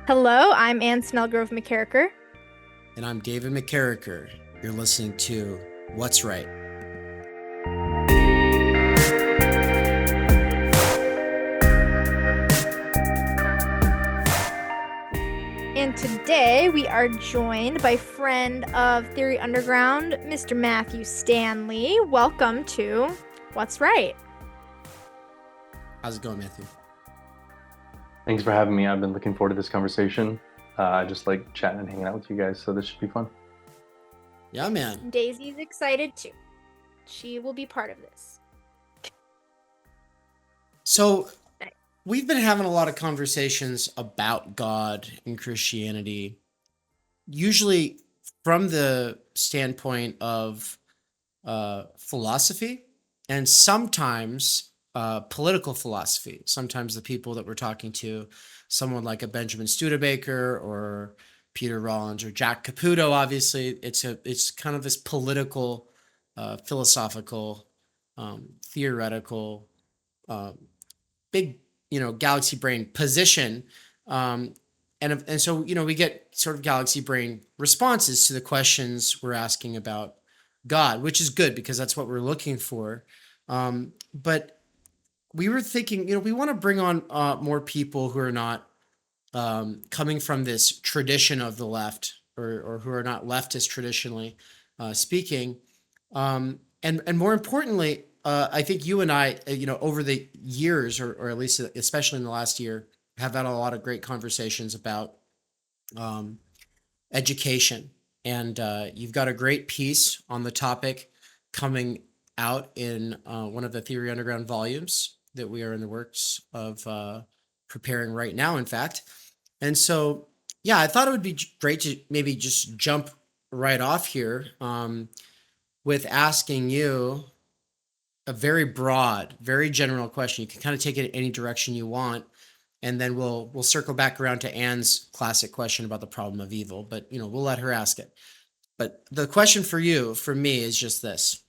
Hello, I'm Ann Snellgrove McKerracher. And I'm David McKerracher. You're listening to What's Right. And today we are joined by friend of Theory Underground, Mr. Matthew Stanley. Welcome to What's Right. How's it going, Matthew? Thanks for having me. I've been looking forward to this conversation. I just like chatting and hanging out with you guys, so this should be fun. Yeah, man. Daisy's excited too. She will be part of this. So, we've been having a lot of conversations about God and Christianity, usually from the standpoint of philosophy and sometimes political philosophy. Sometimes the people that we're talking to, someone like a Benjamin Studebaker or Peter Rollins or Jack Caputo, obviously, it's kind of this political, philosophical, theoretical, big, galaxy brain position. And so, we get sort of galaxy brain responses to the questions we're asking about God, which is good because that's what we're looking for. But we were thinking, we want to bring on more people who are not coming from this tradition of the left or who are not leftist traditionally speaking. And more importantly, I think you and I, over the years, or at least especially in the last year, have had a lot of great conversations about education. And you've got a great piece on the topic coming out in one of the Theory Underground volumes that we are in the works of preparing right now, in fact. And so, yeah, I thought it would be great to maybe just jump right off here with asking you a very broad, very general question. You can kind of take it in any direction you want, and then we'll circle back around to Anne's classic question about the problem of evil. But we'll let her ask it. But the question for you, for me, is just this: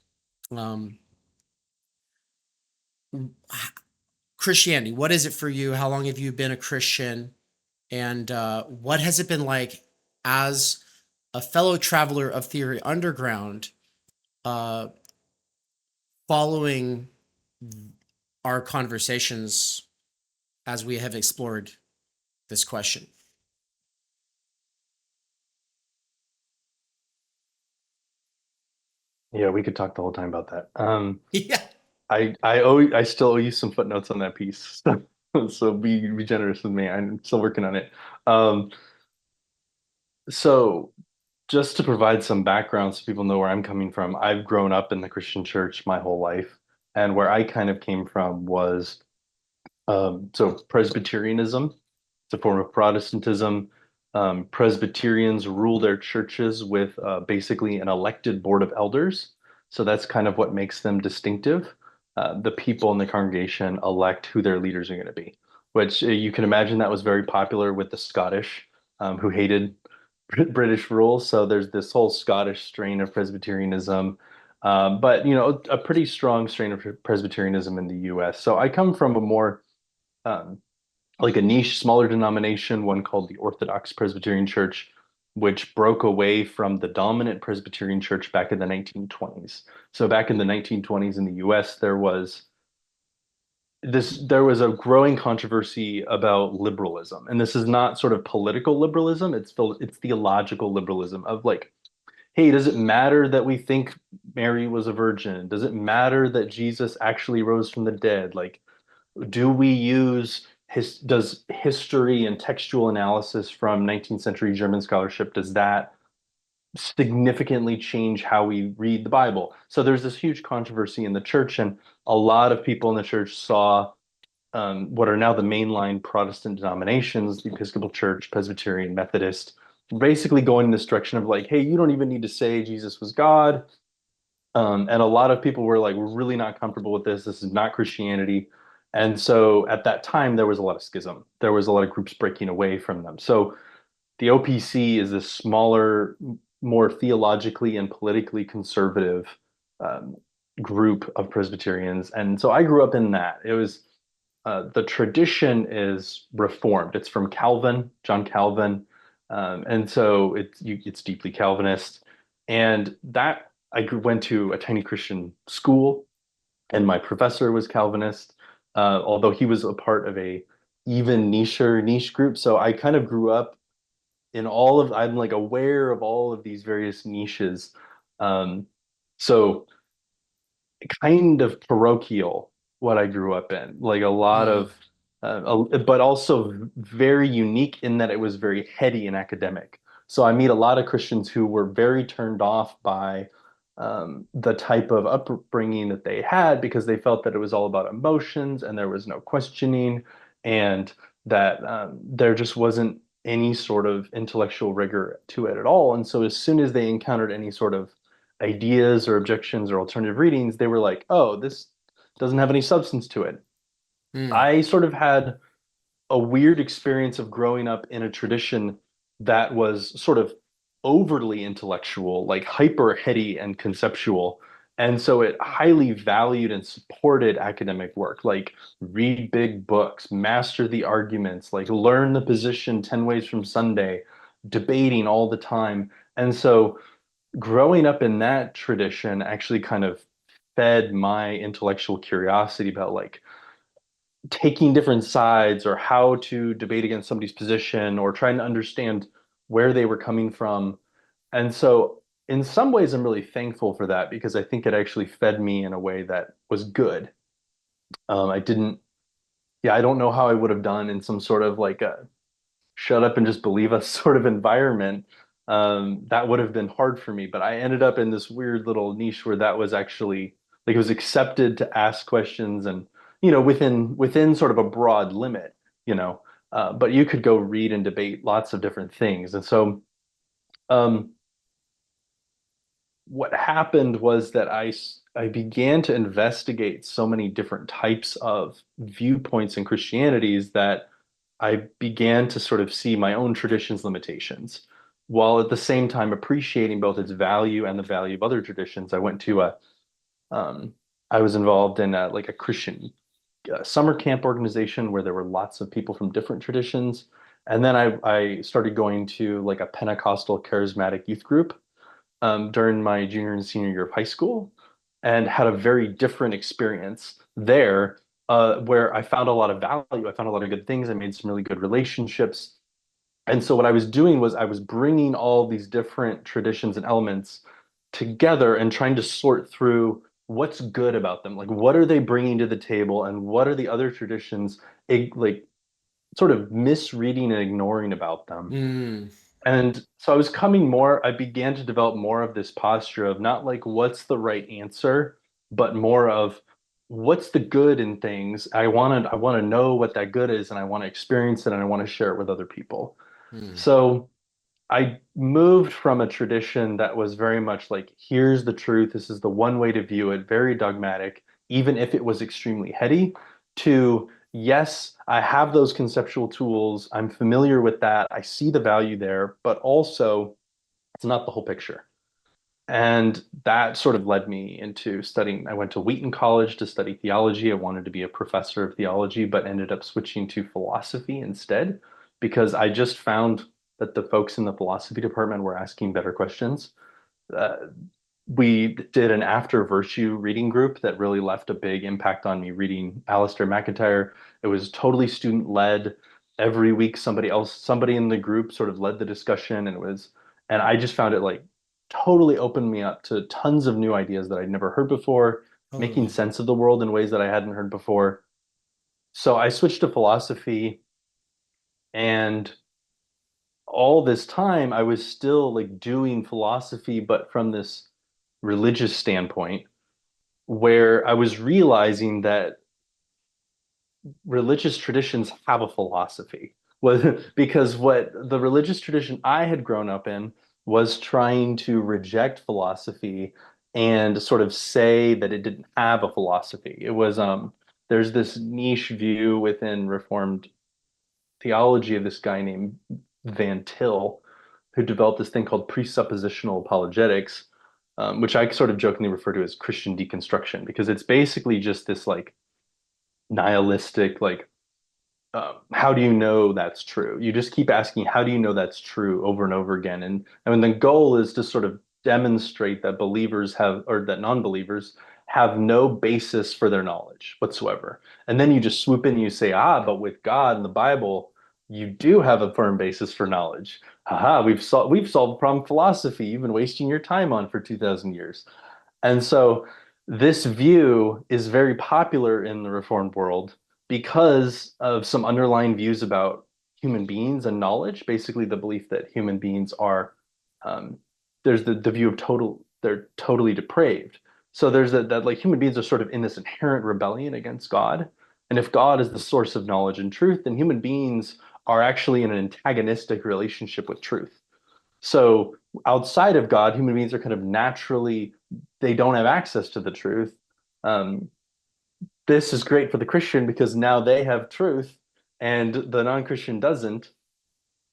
Christianity. What is it for you? How long have you been a Christian? And what has it been like as a fellow traveler of Theory Underground, following our conversations as we have explored this question? Yeah, we could talk the whole time about that. Yeah. I still owe you some footnotes on that piece, so be generous with me. I'm still working on it. Um, so just to provide some background so people know where I'm coming from, I've grown up in the Christian church my whole life, and where I kind of came from was so Presbyterianism. It's a form of Protestantism. Presbyterians rule their churches with basically an elected board of elders. So that's kind of what makes them distinctive. The people in the congregation elect who their leaders are going to be, which you can imagine that was very popular with the Scottish, who hated British rule. So there's this whole Scottish strain of Presbyterianism, but a pretty strong strain of Presbyterianism in the U.S. So I come from a more um, like a niche, smaller denomination, one called the Orthodox Presbyterian Church, which broke away from the dominant Presbyterian Church back in the 1920s. So back in the 1920s in the US, there was a growing controversy about liberalism. And this is not sort of political liberalism, it's theological liberalism of like, hey, does it matter that we think Mary was a virgin? Does it matter that Jesus actually rose from the dead? Like, do we use does history and textual analysis from 19th century German scholarship, does that significantly change how we read the Bible? So there's this huge controversy in the church, and a lot of people in the church saw what are now the mainline Protestant denominations, the Episcopal Church, Presbyterian, Methodist, basically going in this direction of like, hey, you don't even need to say Jesus was God. And a lot of people were like, we're really not comfortable with this. This is not Christianity. And so at that time, there was a lot of schism. There was a lot of groups breaking away from them. So the OPC is this smaller, more theologically and politically conservative um, group of Presbyterians. And so I grew up in that. It was the tradition is Reformed. It's from Calvin, John Calvin, and so it's deeply Calvinist. And that went to a tiny Christian school, and my professor was Calvinist, although he was a part of a even niche group. So I kind of grew up I'm like aware of all of these various niches. Um, so kind of parochial what I grew up in, like a lot Mm. of, but also very unique in that it was very heady and academic. So I meet a lot of Christians who were very turned off by the type of upbringing that they had because they felt that it was all about emotions and there was no questioning and that there just wasn't any sort of intellectual rigor to it at all. And so as soon as they encountered any sort of ideas or objections or alternative readings, they were like, oh, this doesn't have any substance to it. Mm. I sort of had a weird experience of growing up in a tradition that was sort of overly intellectual, like hyper heady and conceptual. And so it highly valued and supported academic work, like read big books, master the arguments, like learn the position 10 ways from Sunday, debating all the time. And so growing up in that tradition actually kind of fed my intellectual curiosity about like taking different sides or how to debate against somebody's position or trying to understand where they were coming from. And so in some ways I'm really thankful for that because I think it actually fed me in a way that was good. I didn't, yeah, I don't know how I would have done in some sort of like a shut up and just believe us sort of environment. That would have been hard for me, but I ended up in this weird little niche where that was actually like it was accepted to ask questions and within sort of a broad limit, you know. But you could go read and debate lots of different things. And so um, what happened was that I began to investigate so many different types of viewpoints in Christianities that I began to sort of see my own tradition's limitations, while at the same time appreciating both its value and the value of other traditions. Um, I was involved in like a Christian summer camp organization where there were lots of people from different traditions. And then I started going to like a Pentecostal charismatic youth group during my junior and senior year of high school and had a very different experience there where I found a lot of value. I found a lot of good things. I made some really good relationships. And so what I was doing was I was bringing all these different traditions and elements together and trying to sort through what's good about them. Like, what are they bringing to the table and what are the other traditions like sort of misreading and ignoring about them? Mm. And so I began to develop more of this posture of not like what's the right answer, but more of what's the good in things. I want to know what that good is and I want to experience it and I want to share it with other people. Mm. So I moved from a tradition that was very much like, here's the truth, this is the one way to view it, very dogmatic, even if it was extremely heady, to yes, I have those conceptual tools, I'm familiar with that, I see the value there, but also it's not the whole picture. And that sort of led me into studying. I went to Wheaton College to study theology. I wanted to be a professor of theology, but ended up switching to philosophy instead because I just found that the folks in the philosophy department were asking better questions. Uh, we did an after virtue reading group that really left a big impact on me reading Alistair McIntyre. It was totally student led. Every week, somebody in the group sort of led the discussion, and I just found it like totally opened me up to tons of new ideas that I'd never heard before, making Totally. sense of the world in ways that I hadn't heard before. So I switched to philosophy, and all this time I was still like doing philosophy, but from this religious standpoint, where I was realizing that religious traditions have a philosophy. Because what the religious tradition I had grown up in was trying to reject philosophy and sort of say that it didn't have a philosophy. It was there's this niche view within Reformed theology of this guy named Van Til, who developed this thing called presuppositional apologetics, which I sort of jokingly refer to as Christian deconstruction, because it's basically just this like nihilistic, like, how do you know that's true? You just keep asking, how do you know that's true over and over again? And the goal is to sort of demonstrate that believers have, or that non-believers have no basis for their knowledge whatsoever. And then you just swoop in and you say, but with God and the Bible, you do have a firm basis for knowledge. Haha, we've solved the problem of philosophy you've been wasting your time on for 2,000 years. And so this view is very popular in the Reformed world because of some underlying views about human beings and knowledge. Basically, the belief that human beings are, um, there's the view of they're totally depraved. So there's that like human beings are sort of in this inherent rebellion against God. And if God is the source of knowledge and truth, then human beings are actually in an antagonistic relationship with truth. So outside of God, human beings are kind of naturally, they don't have access to the truth. Um, this is great for the Christian because now they have truth and the non-Christian doesn't.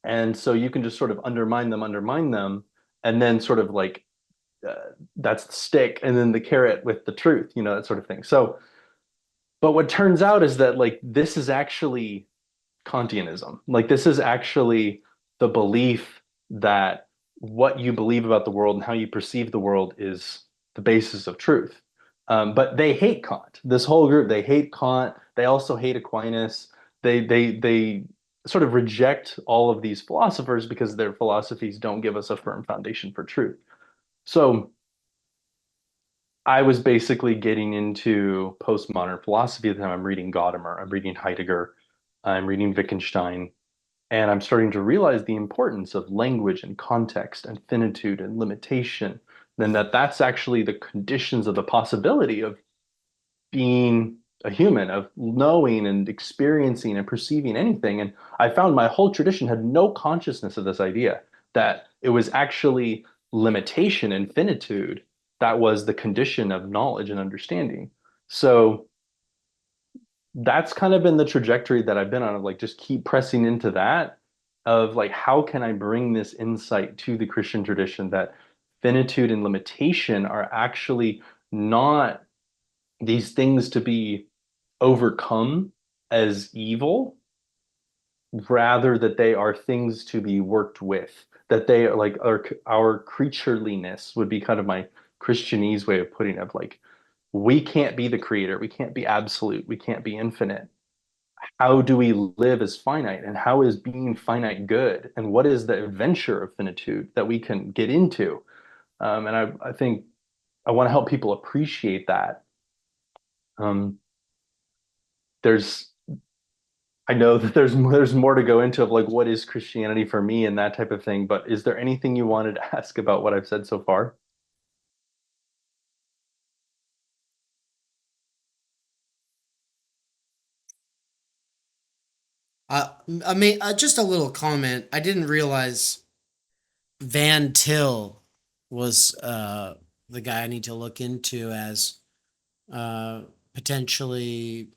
And so you can just sort of undermine them, and then sort of like that's the stick, and then the carrot with the truth, that sort of thing. So, but what turns out is that like this is actually Kantianism. Like this is actually the belief that what you believe about the world and how you perceive the world is the basis of truth. But they hate Kant. This whole group, they hate Kant. They also hate Aquinas. They sort of reject all of these philosophers because their philosophies don't give us a firm foundation for truth. So I was basically getting into postmodern philosophy at the time. I'm reading Gadamer, I'm reading Heidegger, I'm reading Wittgenstein, and I'm starting to realize the importance of language and context and finitude and limitation, then that's actually the conditions of the possibility of being a human, of knowing and experiencing and perceiving anything. And I found my whole tradition had no consciousness of this idea, that it was actually limitation and finitude that was the condition of knowledge and understanding. So that's kind of been the trajectory that I've been on, of like just keep pressing into that, of like how can I bring this insight to the Christian tradition that finitude and limitation are actually not these things to be overcome as evil, rather that they are things to be worked with, that they are like our creatureliness would be kind of my Christianese way of putting it, of like we can't be the creator, we can't be absolute, we can't be infinite. How do we live as finite, and how is being finite good, and what is the adventure of finitude that we can get into? And I think I want to help people appreciate that. um, there's I know that there's more to go into of like what is Christianity for me and that type of thing, but is there anything you wanted to ask about what I've said so far? I mean, just a little comment. I didn't realize Van Til was the guy I need to look into as uh, potentially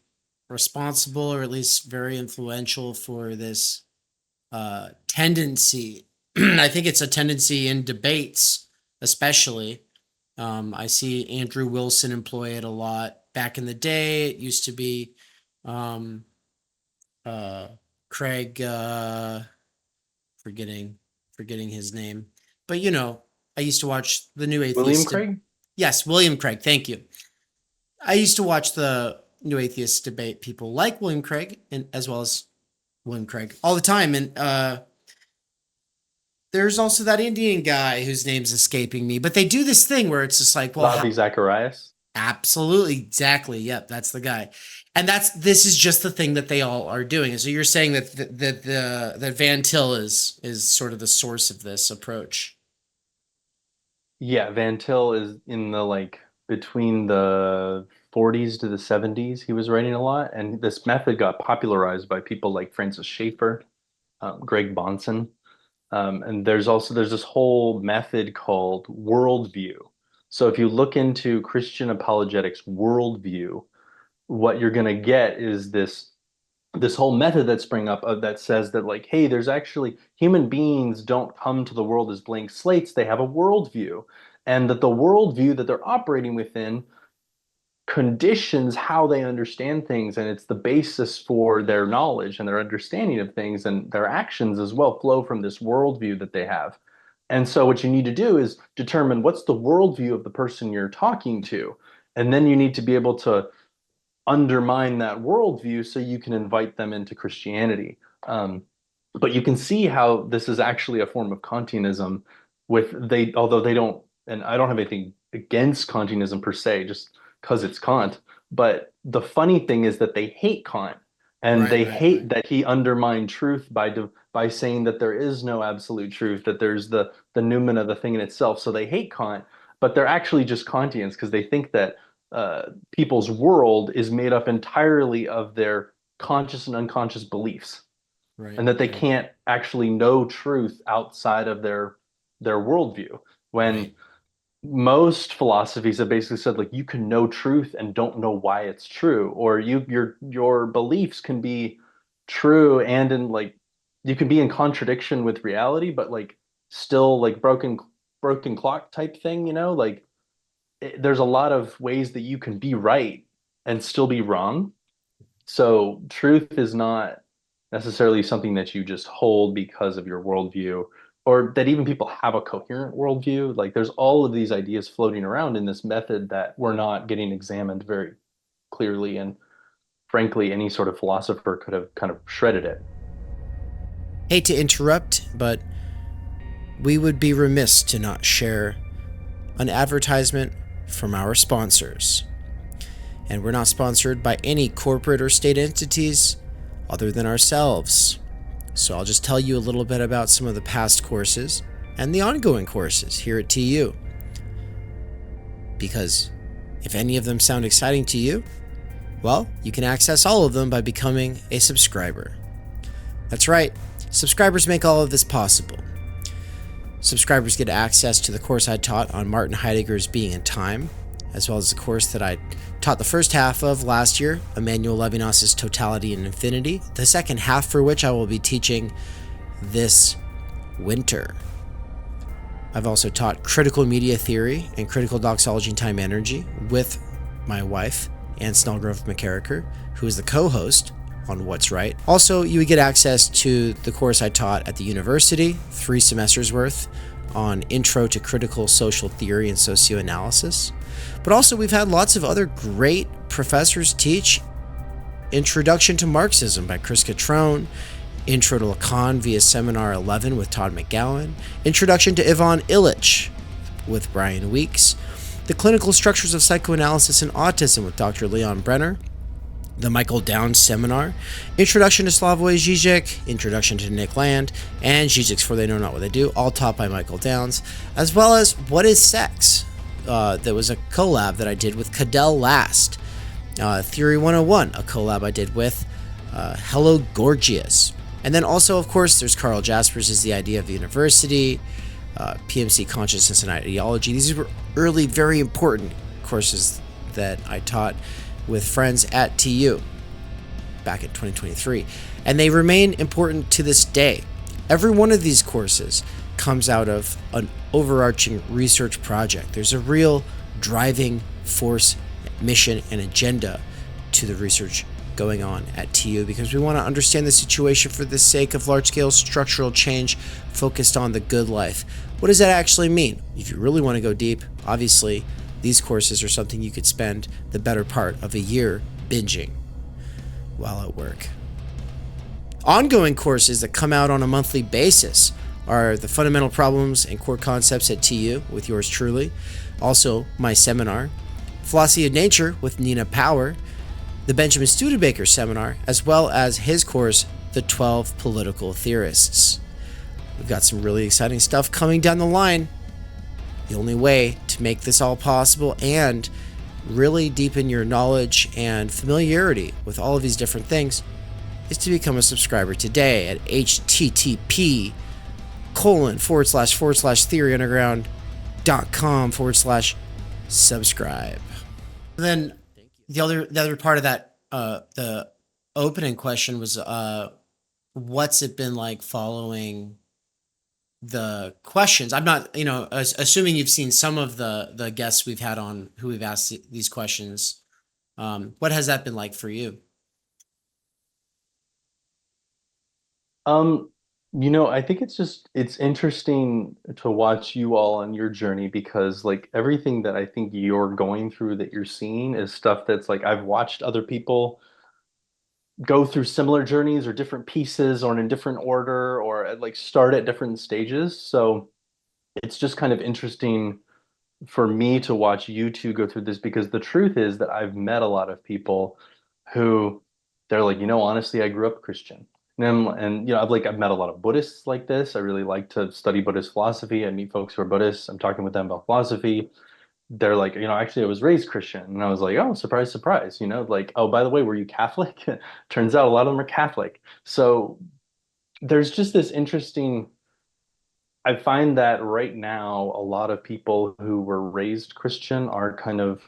responsible, or at least very influential for this tendency. I think it's a tendency in debates, especially. I see Andrew Wilson employ it a lot. Back in the day, it used to be um, uh, Craig, forgetting forgetting his name, but I used to watch the New William Atheist. Craig? Yes, William Craig. Thank you. I used to watch the New Atheist debate people like William Craig, and as well as William Craig all the time. And there's also that Indian guy whose name's escaping me, but they do this thing where it's just like, well, Ravi Zacharias? absolutely, exactly, yep, that's the guy, and this is just the thing that they all are doing. So you're saying that Van Til is sort of the source of this approach. Yeah, Van Til is in the like between the 40s to the 70s. He was writing a lot, and this method got popularized by people like Francis Schaeffer, Greg Bonson. And there's this whole method called worldview. So if you look into Christian apologetics worldview, what you're going to get is this whole method that sprang up that says that like, hey, there's actually human beings don't come to the world as blank slates. They have a worldview, and that the worldview that they're operating within conditions how they understand things, and it's the basis for their knowledge and their understanding of things, and their actions as well flow from this worldview that they have. And so what you need to do is determine what's the worldview of the person you're talking to, and then you need to be able to undermine that worldview so you can invite them into Christianity. But you can see how this is actually a form of Kantianism although they don't, and I don't have anything against Kantianism per se, just because it's Kant. But the funny thing is that they hate Kant, and they hate that he undermined truth by saying that there is no absolute truth, that there's the noumena, the thing in itself. So they hate Kant, but they're actually just Kantians because they think that people's world is made up entirely of their conscious and unconscious beliefs, and that they can't actually know truth outside of their worldview. When most philosophies have basically said, like, you can know truth and don't know why it's true, or your beliefs can be true and in like you can be in contradiction with reality, but like still like broken clock type thing, like there's a lot of ways that you can be right and still be wrong. So truth is not necessarily something that you just hold because of your worldview, or that even people have a coherent worldview. Like there's all of these ideas floating around in this method that we're not getting examined very clearly. And frankly, any sort of philosopher could have kind of shredded it. Hate to interrupt, but we would be remiss to not share an advertisement from our sponsors. And we're not sponsored by any corporate or state entities other than ourselves. So I'll just tell you a little bit about some of the past courses and the ongoing courses here at TU. Because if any of them sound exciting to you, well, you can access all of them by becoming a subscriber. That's right, subscribers make all of this possible. Subscribers get access to the course I taught on Martin Heidegger's Being and Time, as well as the course that I taught the first half of last year, Emmanuel Levinas's Totality and Infinity, the second half for which I will be teaching this winter. I've also taught Critical Media Theory and Critical Doxology and Timenergy with my wife, Anne Snellgrove McKerracher, who is the co-host on What's Right. Also, you would get access to the course I taught at the university, 3 semesters worth, on Intro to Critical Social Theory and Socioanalysis. But also, we've had lots of other great professors teach Introduction to Marxism by Chris Catrone, Intro to Lacan via Seminar 11 with Todd McGowan, Introduction to Ivan Illich with Brian Weeks, The Clinical Structures of Psychoanalysis and Autism with Dr. Leon Brenner, the Michael Downs Seminar, Introduction to Slavoj Žižek, Introduction to Nick Land, and Žižek's For They Know Not What They Do, all taught by Michael Downs, as well as What is Sex? That was a collab that I did with Cadell Last. Theory 101, a collab I did with Hello Gorgias. And then also, of course, there's Carl Jaspers' The Idea of the University, PMC Consciousness and Ideology. These were early, very important courses that I taught with friends at TU back in 2023. And they remain important to this day. Every one of these courses comes out of an overarching research project. There's a real driving force, mission, and agenda to the research going on at TU because we want to understand the situation for the sake of large-scale structural change focused on the good life. What does that actually mean? If you really want to go deep, obviously, these courses are something you could spend the better part of a year binging while at work. Ongoing courses that come out on a monthly basis are the Fundamental Problems and Core Concepts at TU with yours truly, also my seminar, Philosophy of Nature with Nina Power, the Benjamin Studebaker seminar, as well as his course, The 12 Political Theorists. We've got some really exciting stuff coming down the line. The only way to make this all possible and really deepen your knowledge and familiarity with all of these different things is to become a subscriber today at http://theoryunderground.com/subscribe. Then the other part of that, the opening question was, what's it been like following the questions? I'm not, assuming you've seen some of the guests we've had on who we've asked these questions What has that been like for you? Um, I think it's interesting to watch you all on your journey because like everything that I think you're going through that you're seeing is stuff that's like I've watched other people go through similar journeys or different pieces or in a different order or like start at different stages. So it's just kind of interesting for me to watch you two go through this because the truth is that I've met a lot of people who they're like, honestly, I grew up Christian. I've met a lot of Buddhists like this. I really like to study Buddhist philosophy. I meet folks who are Buddhists. I'm talking with them about philosophy. They're like, actually, I was raised Christian. And I was like, oh, surprise, surprise. Like, oh, by the way, were you Catholic? Turns out a lot of them are Catholic. So there's just this interesting I find that right now, a lot of people who were raised Christian are kind of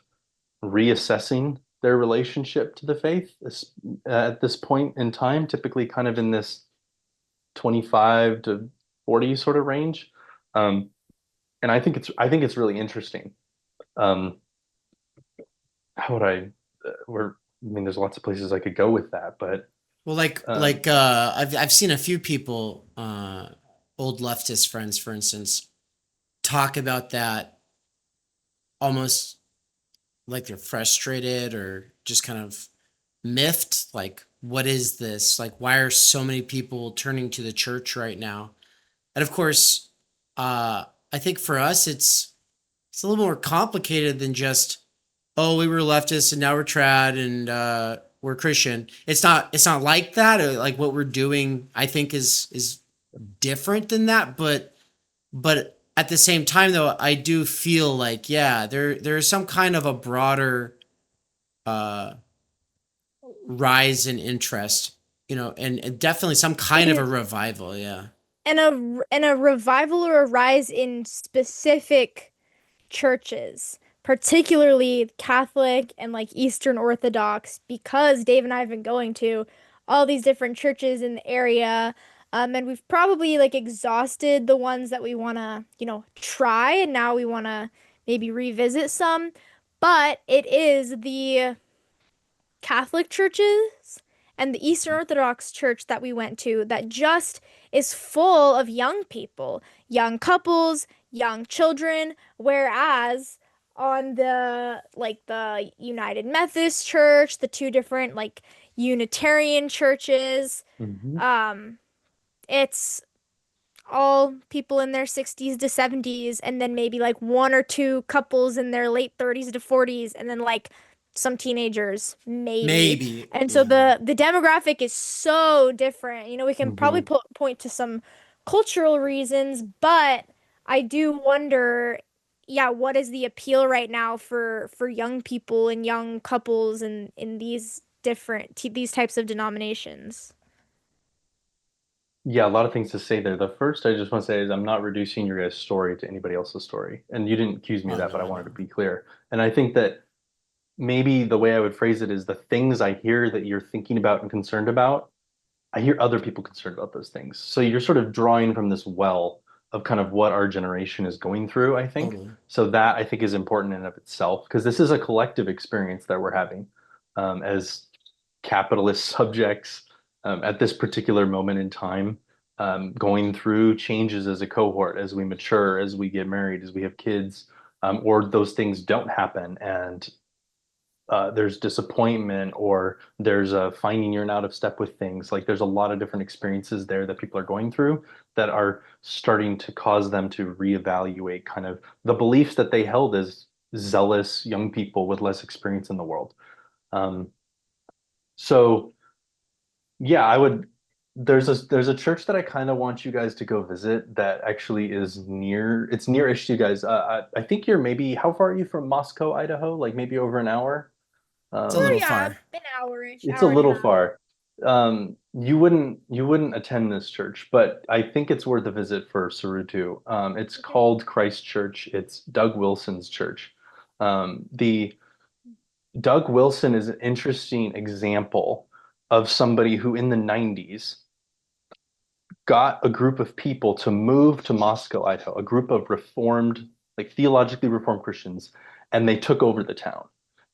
reassessing their relationship to the faith at this point in time, typically kind of in this 25 to 40 sort of range. Um, and I think it's really interesting. Um, how would there's lots of places I could go with that, but Well, um, I've seen a few people, old leftist friends, for instance, talk about that almost like they're frustrated or just kind of miffed. Like, what is this? Like, why are so many people turning to the church right now? And of course, I think for us, it's a little more complicated than just, oh, we were leftists and now we're trad and we're Christian. It's not like that. Like what we're doing, I think is different than that. But at the same time, though, I do feel like yeah, there's some kind of a broader uh, rise in interest, and definitely some It kind of a is. revival. Yeah, And a revival or a rise in specific churches, particularly Catholic and like Eastern Orthodox, because Dave and I have been going to all these different churches in the area. And we've probably like exhausted the ones that we want to, try, and now we want to maybe revisit some. But it is the Catholic churches and the Eastern Orthodox church that we went to that just is full of young people, young couples, young children, whereas on the United Methodist Church, the two different like Unitarian churches, mhm. um, it's all people in their 60s to 70s, and then maybe like one or two couples in their late 30s to 40s, and then like some teenagers maybe. maybe. And so Yeah. the demographic is so different. We can probably Mhm. point to some cultural reasons, but I do wonder, yeah, what is the appeal right now for young people and young couples and in these types of denominations? Yeah, a lot of things to say there. The first I just want to say is I'm not reducing your guys' story to anybody else's story. And you didn't accuse me of Oh that, but I no, wanted no. to be clear. And I think that maybe the way I would phrase it is the things I hear that you're thinking about and concerned about, I hear other people concerned about those things. So you're sort of drawing from this well of kind of what our generation is going through, I think. Totally. So that I think is important in and of itself because this is a collective experience that we're having as capitalist subjects at this particular moment in time, going through changes as a cohort, as we mature, as we get married, as we have kids, or those things don't happen, and there's disappointment, or there's a finding you're not out of step with things. Like there's a lot of different experiences there that people are going through that are starting to cause them to reevaluate kind of the beliefs that they held as zealous young people with less experience in the world. Um, so yeah, I would. There's a church that I kind of want you guys to go visit that actually is near. It's near-ish to you guys. I think you're maybe how far are you from Moscow, Idaho? Like maybe over an hour. It's a Or little Um, yeah, far. an hour-ish, it's a hour and a little half. far. You wouldn't attend this church, but I think it's worth a visit for Sarutu. It's Okay. called Christ Church. It's Doug Wilson's church. The Doug Wilson is an interesting example of somebody who in the 90s got a group of people to move to Moscow, Idaho, a group of reformed, like theologically reformed Christians, and they took over the town.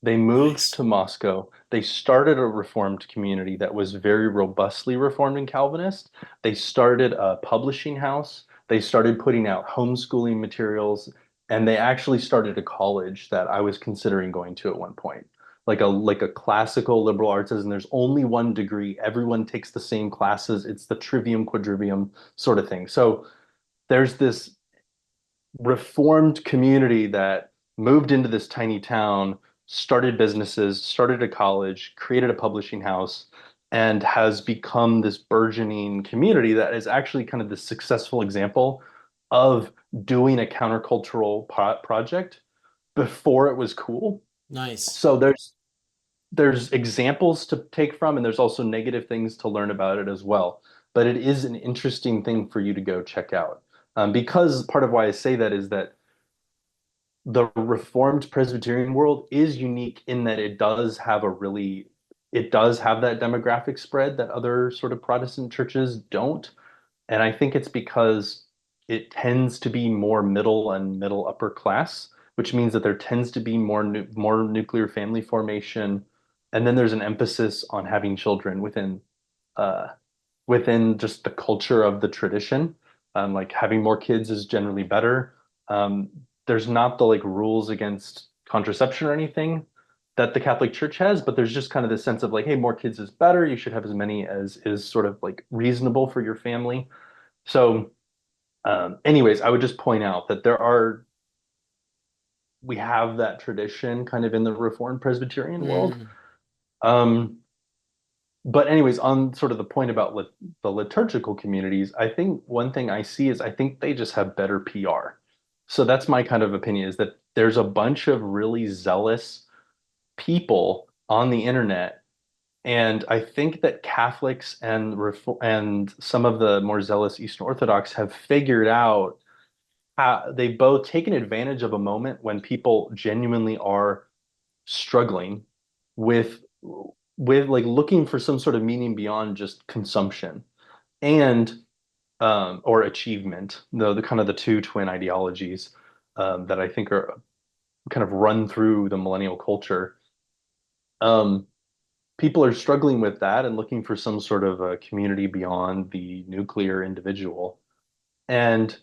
They moved Nice. to Moscow. They started a reformed community that was very robustly reformed and Calvinist. They started a publishing house. They started putting out homeschooling materials, and they actually started a college that I was considering going to at one point. Like a classical liberal arts, and there's only one degree. Everyone takes the same classes. It's the trivium quadrivium sort of thing. So there's this reformed community that moved into this tiny town, started businesses, started a college, created a publishing house, and has become this burgeoning community that is actually kind of the successful example of doing a countercultural project before it was cool. Nice. So there's examples to take from, and there's also negative things to learn about it as well. But it is an interesting thing for you to go check out. Because part of why I say that is that the Reformed Presbyterian world is unique in that it does have that demographic spread that other sort of Protestant churches don't. And I think it's because it tends to be more middle and middle upper class, which means that there tends to be more nuclear family formation. And then there's an emphasis on having children uh, within just the culture of the tradition. Like having more kids is generally better. Um, there's not the like rules against contraception or anything that the Catholic Church has, but there's just kind of this sense of like, hey, more kids is better. You should have as many as is sort of like reasonable for your family. So, anyways, I would just point out that we have that tradition kind of in the Reformed Presbyterian world. Mm, Um, but anyways, on sort of the point about the liturgical communities, I think one thing I see is I think they just have better PR. So that's my kind of opinion is that there's a bunch of really zealous people on the internet, and I think that Catholics and some of the more zealous Eastern Orthodox have figured out how they've both taken advantage of a moment when people genuinely are struggling with like looking for some sort of meaning beyond just consumption and or achievement, the kind of the two twin ideologies that I think are kind of run through the millennial culture. Um, People are struggling with that and looking for some sort of a community beyond the nuclear individual. And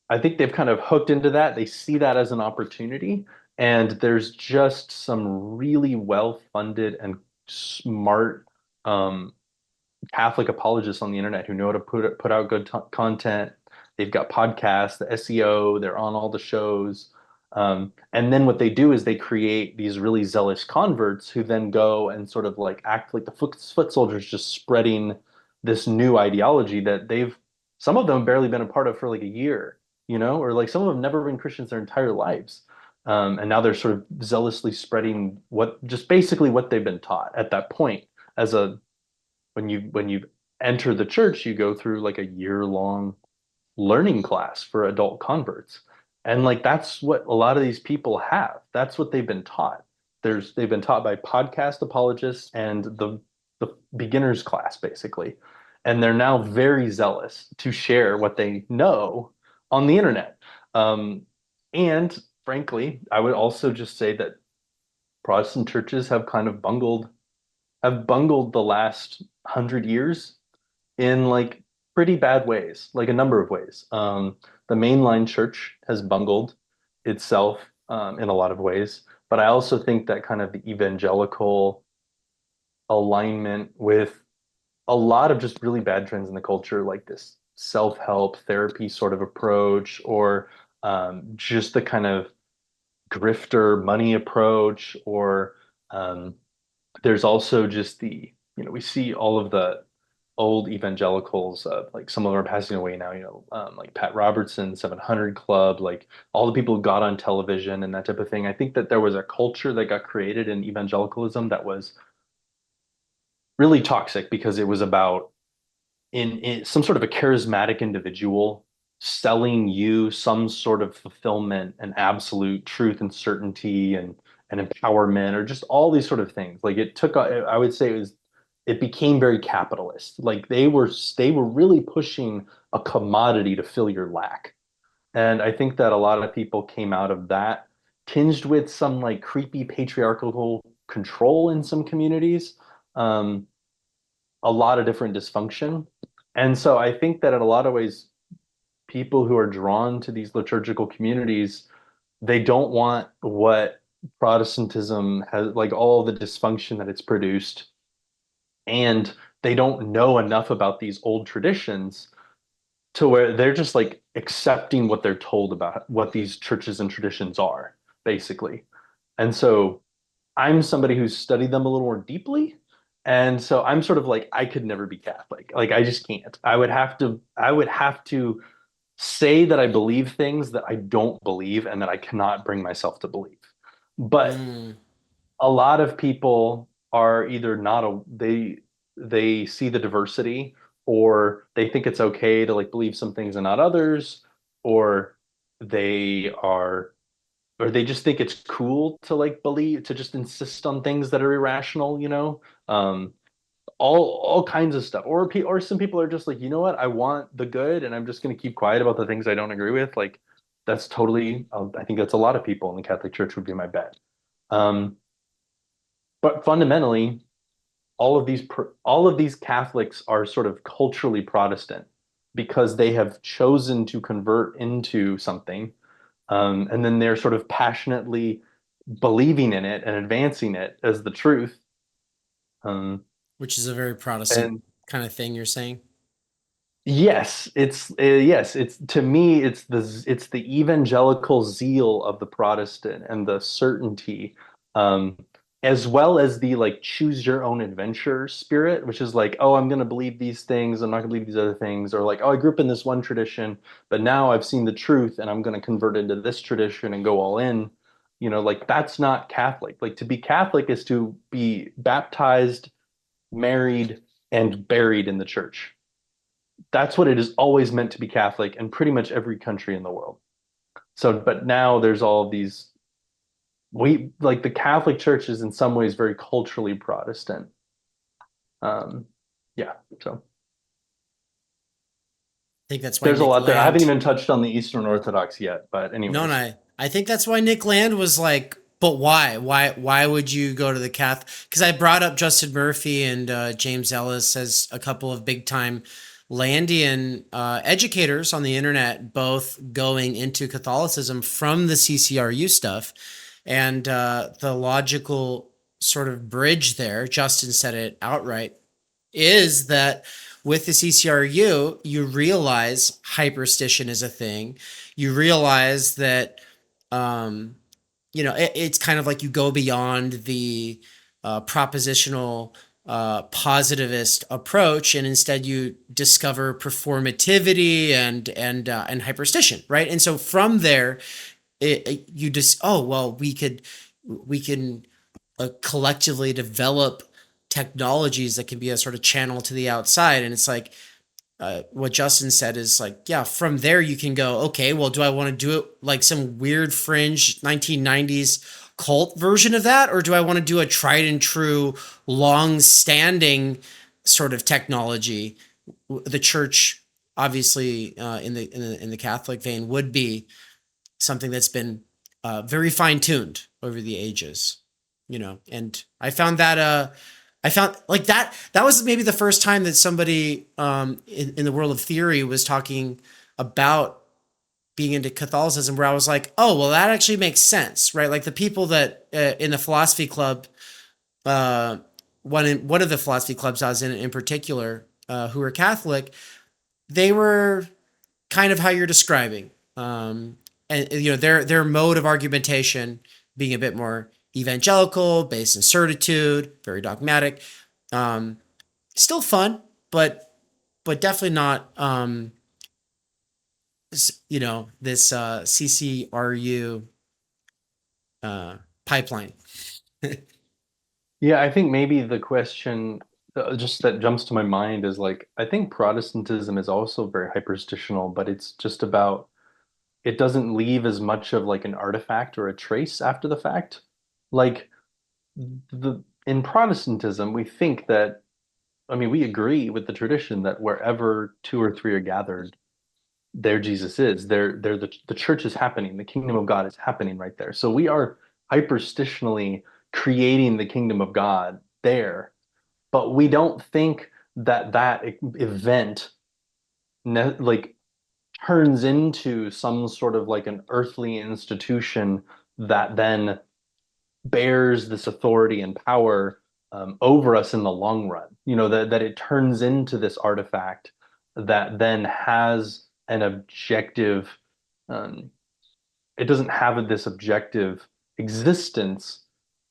I think they've kind of hooked into that. They see that as an opportunity. And there's just some really well-funded and smart Catholic apologists on the internet who know how to put out good content. They've got podcasts, the SEO, they're on all the shows. And then what they do is they create these really zealous converts who then go and sort of like act like the foot soldiers, just spreading this new ideology that some of them have barely been a part of for like a year, or like some of them have never been Christians their entire lives. And now they're sort of zealously spreading just basically what they've been taught at that point as a when you enter the church, you go through like a year-long learning class for adult converts. And like that's what a lot of these people have. That's what they've been taught. They've been taught by podcast apologists and the beginners class basically. And they're now very zealous to share what they know on the internet. And frankly, I would also just say that Protestant churches have bungled the last 100 years in like pretty bad ways, like a number of ways. The mainline church has bungled itself in a lot of ways, but I also think that kind of the evangelical alignment with a lot of just really bad trends in the culture, like this self-help therapy sort of approach, or just the kind of grifter money approach, or um, there's also just we see all of the old evangelicals, like some of them are passing away now, like Pat Robertson, 700 Club, like all the people who got on television and that type of thing. I think that there was a culture that got created in evangelicalism that was really toxic because it was about in some sort of a charismatic individual selling you some sort of fulfillment and absolute truth and certainty and empowerment or just all these sort of things. Like I would say it became very capitalist. Like they were really pushing a commodity to fill your lack. And I think that a lot of people came out of that tinged with some like creepy patriarchal control in some communities, um, a lot of different dysfunction. And so I think that in a lot of ways, people who are drawn to these liturgical communities, they don't want what Protestantism has, like all the dysfunction that it's produced, and they don't know enough about these old traditions to where they're just like accepting what they're told about what these churches and traditions are, basically. And so I'm somebody who's studied them a little more deeply. And so I'm sort of like, I could never be Catholic. Like I just can't. I would have to say that I believe things that I don't believe and that I cannot bring myself to believe. But Mm, a lot of people are either not a they see the diversity, or they think it's okay to like believe some things and not others, or they are or they just think it's cool to like believe to just insist on things that are irrational, you know? All kinds of stuff. Or some people are just like, you know what, I want the good and I'm just going to keep quiet about the things I don't agree with. Like that's totally I think that's a lot of people in the Catholic Church would be my bet. um but fundamentally, all of these Catholics are sort of culturally Protestant because they have chosen to convert into something, and then they're sort of passionately believing in it and advancing it as the truth. Um, which is a very Protestant and kind of thing you're saying. yes, it's to me, it's the evangelical zeal of the Protestant and the certainty, um, as well as the like choose your own adventure spirit, which is like, oh, I'm gonna believe these things, I'm not gonna believe these other things, or like, oh, I grew up in this one tradition, but now I've seen the truth and I'm gonna convert into this tradition and go all in. You know, like that's not Catholic. Like to be Catholic is to be baptized, married, and buried in the church. That's what it is always meant to be Catholic in pretty much every country in the world. So, but now there's all of these, we like the Catholic Church is in some ways very culturally Protestant. Um, yeah, so I think that's why there's a Nick lot there. I haven't Land. even touched on the Eastern Orthodox yet, but No, and anyways. I think that's why Nick Land was like, but why? Why would you go to the Catholic? Because I brought up Justin Murphy and James Ellis as a couple of big time Landian educators on the internet, both going into Catholicism from the CCRU stuff. And the logical sort of bridge there, Justin said it outright, is that with the CCRU, you realize hyperstition is a thing. You realize that, um, it's kind of like you go beyond the propositional positivist approach, and instead you discover performativity and hyperstition, right? And so from there, you just, oh well, we can collectively develop technologies that can be a sort of channel to the outside. And it's like, what Justin said is like, yeah, from there you can go, okay, well, do I want to do it like some weird fringe 1990s cult version of that? Or do I want to do a tried and true, long standing sort of technology? The church, obviously, in the Catholic vein, would be something that's been very fine tuned over the ages, and I found like that was maybe the first time that somebody in the world of theory was talking about being into Catholicism, where I was like, oh, well, that actually makes sense, right? Like the people that in the philosophy club, uh, one of the philosophy clubs I was in particular, who were Catholic, they were kind of how you're describing. And their mode of argumentation being a bit more evangelical, based in certitude, very dogmatic. Um, Still fun, but definitely not this CCRU uh, pipeline. Yeah, I think maybe the question just that jumps to my mind is like, I think Protestantism is also very hyperstitional, but it's just about it doesn't leave as much of like an artifact or a trace after the fact. Like the in Protestantism, we think that, I mean, we agree with the tradition that wherever two or three are gathered, there Jesus is. There the church is happening. The kingdom of God is happening right there. So we are hyperstitionally creating the kingdom of God there, but we don't think that event like turns into some sort of like an earthly institution that then bears this authority and power over us in the long run. You know, that it turns into this artifact that then has an objective, um, it doesn't have this objective existence,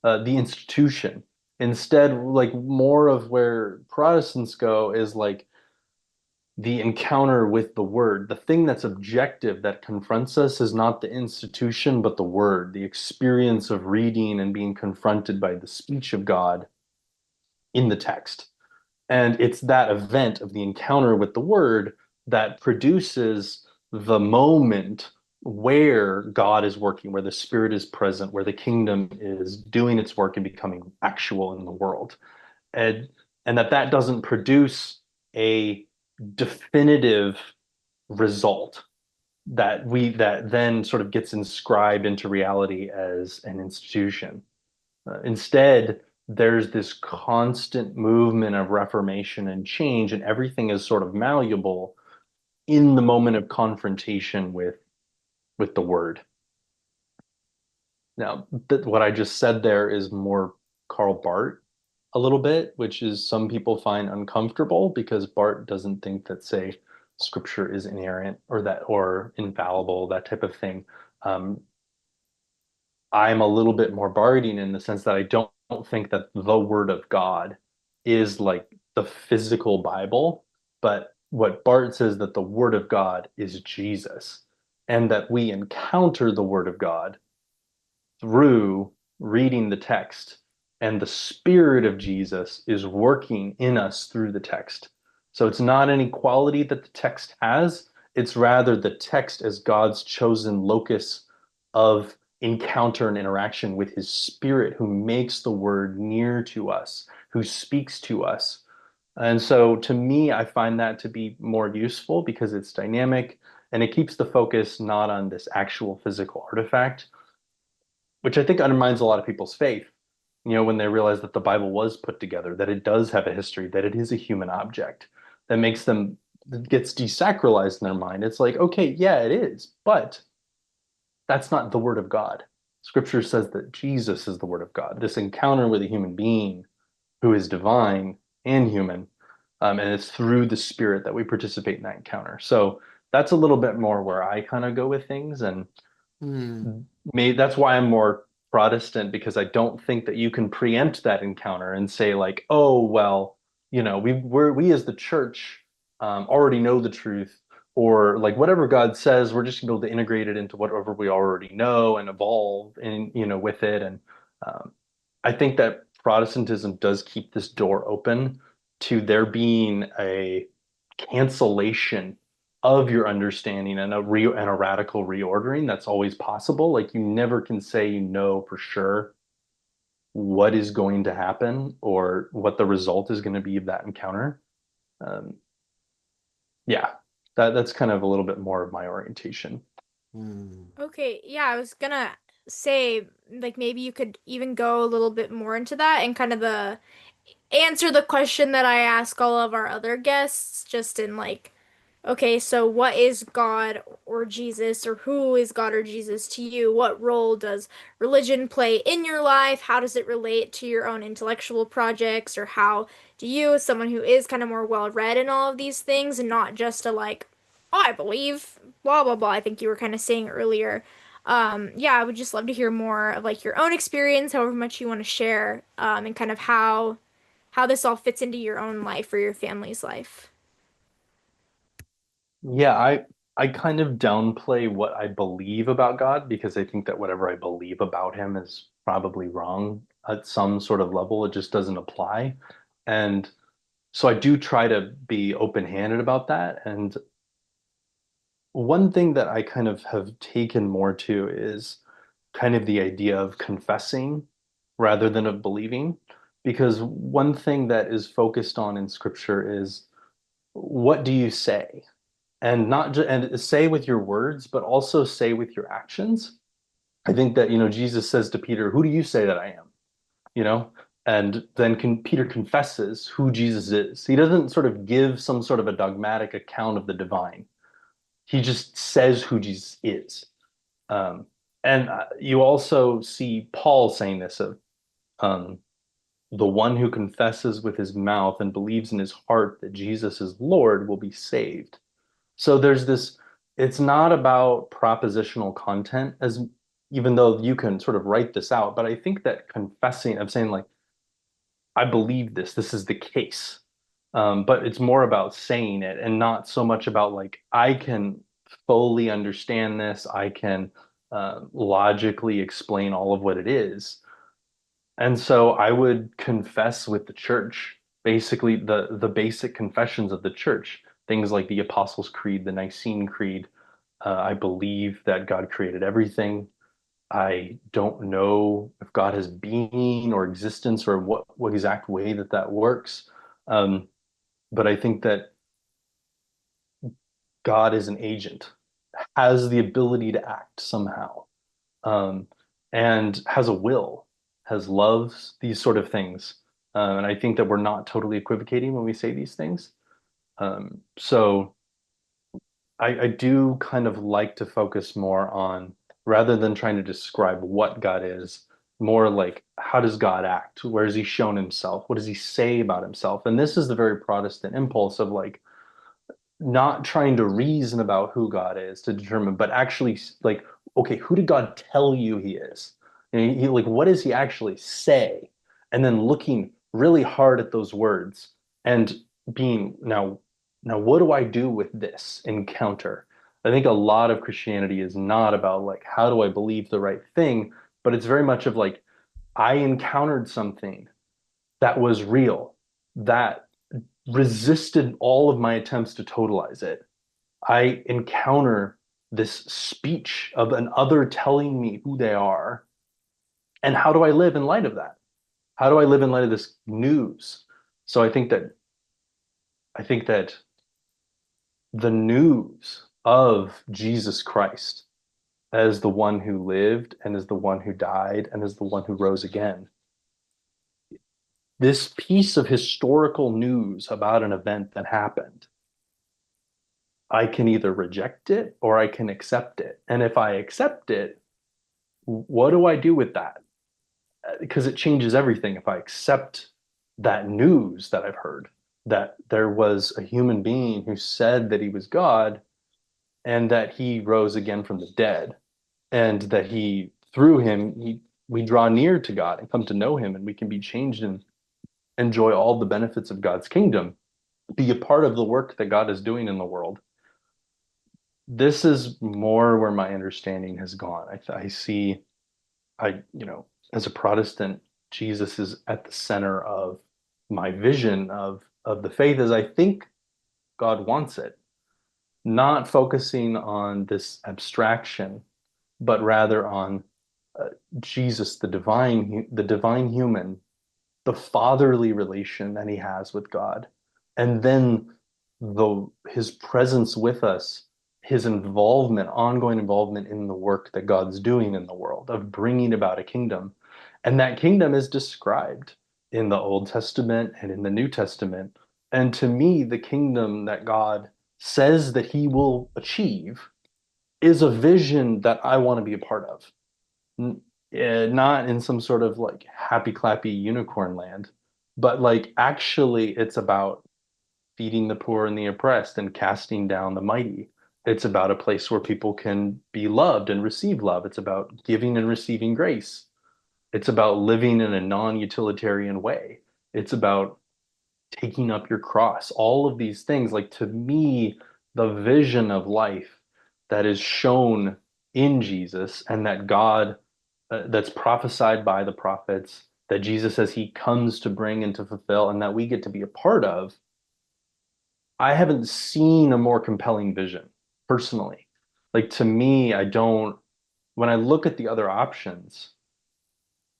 the institution. Instead, like more of where Protestants go is like the encounter with the word. The thing that's objective that confronts us is not the institution, but the word, the experience of reading and being confronted by the speech of God in the text. And it's that event of the encounter with the word that produces the moment where God is working, where the Spirit is present, where the kingdom is doing its work and becoming actual in the world. And that doesn't produce a definitive result that then sort of gets inscribed into reality as an institution. Instead, there's this constant movement of reformation and change, and everything is sort of malleable in the moment of confrontation with the word. Now, what I just said there is more Karl Barth a little bit, which is some people find uncomfortable because Barth doesn't think that, say, scripture is inerrant or infallible, that type of thing. Um, I'm a little bit more Barthian in the sense that I don't think that the Word of God is like the physical Bible, but what Barth says that the Word of God is Jesus, and that we encounter the Word of God through reading the text, and the Spirit of Jesus is working in us through the text. So it's not any quality that the text has, it's rather the text as God's chosen locus of encounter and interaction with his Spirit, who makes the word near to us, who speaks to us. And so to me, I find that to be more useful because it's dynamic and it keeps the focus not on this actual physical artifact, which I think undermines a lot of people's faith, you know, when they realize that the Bible was put together, that it does have a history, that it is a human object, that makes them, that gets desacralized in their mind. It's like, okay, yeah, it is, but that's not the word of God. Scripture says that Jesus is the word of God. This encounter with a human being who is divine and human, and it's through the Spirit that we participate in that encounter. So that's a little bit more where I kind of go with things, and Hmm. that's why I'm more Protestant because I don't think that you can preempt that encounter and say like, oh well, you know, we as the church already know the truth, or like whatever God says, we're just gonna be able to integrate it into whatever we already know and evolve and you know with it. And um, I think that Protestantism does keep this door open to there being a cancellation of your understanding and a radical reordering that's always possible. Like you never can say you know for sure what is going to happen or what the result is going to be of that encounter. Um, yeah, that's kind of a little bit more of my orientation. Hmm. Okay, yeah, I was gonna say, like, maybe you could even go a little bit more into that and kind of the answer the question that I ask all of our other guests, just in like, okay, so what is God or Jesus, or who is God or Jesus to you? What role does religion play in your life? How does it relate to your own intellectual projects? Or how do you, as someone who is kind of more well-read in all of these things and not just a like, oh, I believe blah blah blah, I think you were kind of saying earlier. Yeah, I would just love to hear more of like your own experience, however much you want to share, and kind of how this all fits into your own life or your family's life. Yeah, I kind of downplay what I believe about God because I think that whatever I believe about him is probably wrong at some sort of level. It just doesn't apply. And so I do try to be open-handed about that. And one thing that I kind of have taken more to is kind of the idea of confessing rather than of believing. Because one thing that is focused on in scripture is what do you say? and not just and say with your words, but also say with your actions. I think that, Jesus says to Peter, "Who do you say that I am?" You know, and then Peter confesses who Jesus is. He doesn't sort of give some sort of a dogmatic account of the divine. He just says who Jesus is. Um, and you also see Paul saying this of um, the one who confesses with his mouth and believes in his heart that Jesus is Lord will be saved. So there's this, it's not about propositional content as even though you can sort of write this out, but I think that confessing, I'm saying like, I believe this is the case. But it's more about saying it and not so much about like, I can fully understand this. I can logically explain all of what it is. And so I would confess with the church, basically the basic confessions of the church, things like the Apostles' Creed, the Nicene Creed. I believe that God created everything. I don't know if God has being or existence or what exact way that that works. Um, but I think that God is an agent, has the ability to act somehow, um, and has a will, has loves, these sort of things. And I think that we're not totally equivocating when we say these things. So I do kind of like to focus more on, rather than trying to describe what God is, more like how does God act? Where has he shown himself? What does he say about himself? And this is the very Protestant impulse of like not trying to reason about who God is to determine, but actually like, okay, who did God tell you he is? And like, what does he actually say? And then looking really hard at those words and being now, what do I do with this encounter? I think a lot of Christianity is not about like, how do I believe the right thing? But it's very much of like, I encountered something that was real, that resisted all of my attempts to totalize it. I encounter this speech of an other telling me who they are. And how do I live in light of that? How do I live in light of this news? So I think that the news of Jesus Christ as the one who lived and as the one who died and as the one who rose again, this piece of historical news about an event that happened, I can either reject it or I can accept it. And if I accept it, what do I do with that? Because it changes everything. If I accept that news that I've heard, that there was a human being who said that he was God and that he rose again from the dead, and that he, through him, we draw near to God and come to know him, and we can be changed and enjoy all the benefits of God's kingdom, be a part of the work that God is doing in the world. This is more where my understanding has gone. I see, as a Protestant, Jesus is at the center of my vision of the faith as I think God wants it, not focusing on this abstraction, but rather on Jesus, the divine human, the fatherly relation that he has with God, and then his presence with us, his involvement, ongoing involvement in the work that God's doing in the world of bringing about a kingdom. And that kingdom is described in the Old Testament and in the New Testament. And to me, the kingdom that God says that he will achieve is a vision that I want to be a part of. Not in some sort of like happy clappy unicorn land, but like actually it's about feeding the poor and the oppressed and casting down the mighty. It's about a place where people can be loved and receive love. It's about giving and receiving grace. It's about living in a non-utilitarian way. It's about taking up your cross. All of these things, like to me, the vision of life that is shown in Jesus and that God, that's prophesied by the prophets, that Jesus says he comes to bring and to fulfill, and that we get to be a part of. I haven't seen a more compelling vision personally. Like to me, when I look at the other options,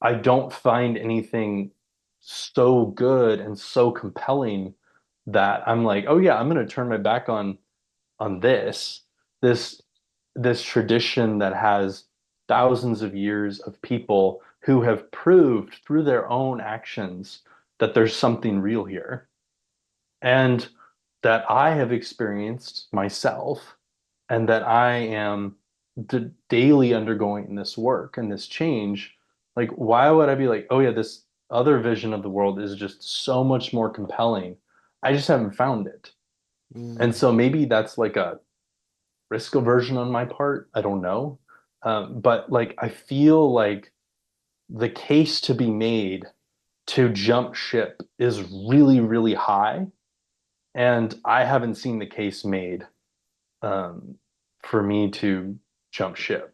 I don't find anything so good and so compelling that I'm like, oh yeah, I'm going to turn my back on on this this tradition that has thousands of years of people who have proved through their own actions that there's something real here, and that I have experienced myself, and that I am daily undergoing this work and this change. Like, why would I be like, oh yeah, this other vision of the world is just so much more compelling? I just haven't found it. And Mm. so maybe that's like a risk aversion on my part. I don't know. But like, I feel like the case to be made to jump ship is really, really high. And I haven't seen the case made um, for me to jump ship.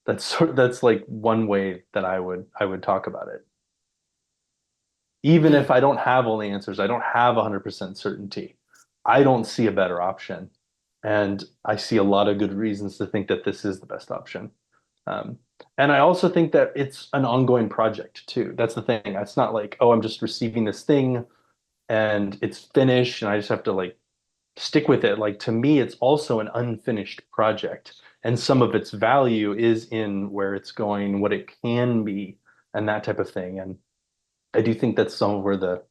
That's like one way that I would talk about it. Even Mm. if I don't have all the answers, I don't have 100% certainty. I don't see a better option. And I see a lot of good reasons to think that this is the best option. Um, and I also think that it's an ongoing project too. That's the thing. It's not like, oh, I'm just receiving this thing and it's finished and I just have to like stick with it. Like to me, it's also an unfinished project. And some of its value is in where it's going, what it can be, and that type of thing. And I do think that's some of where the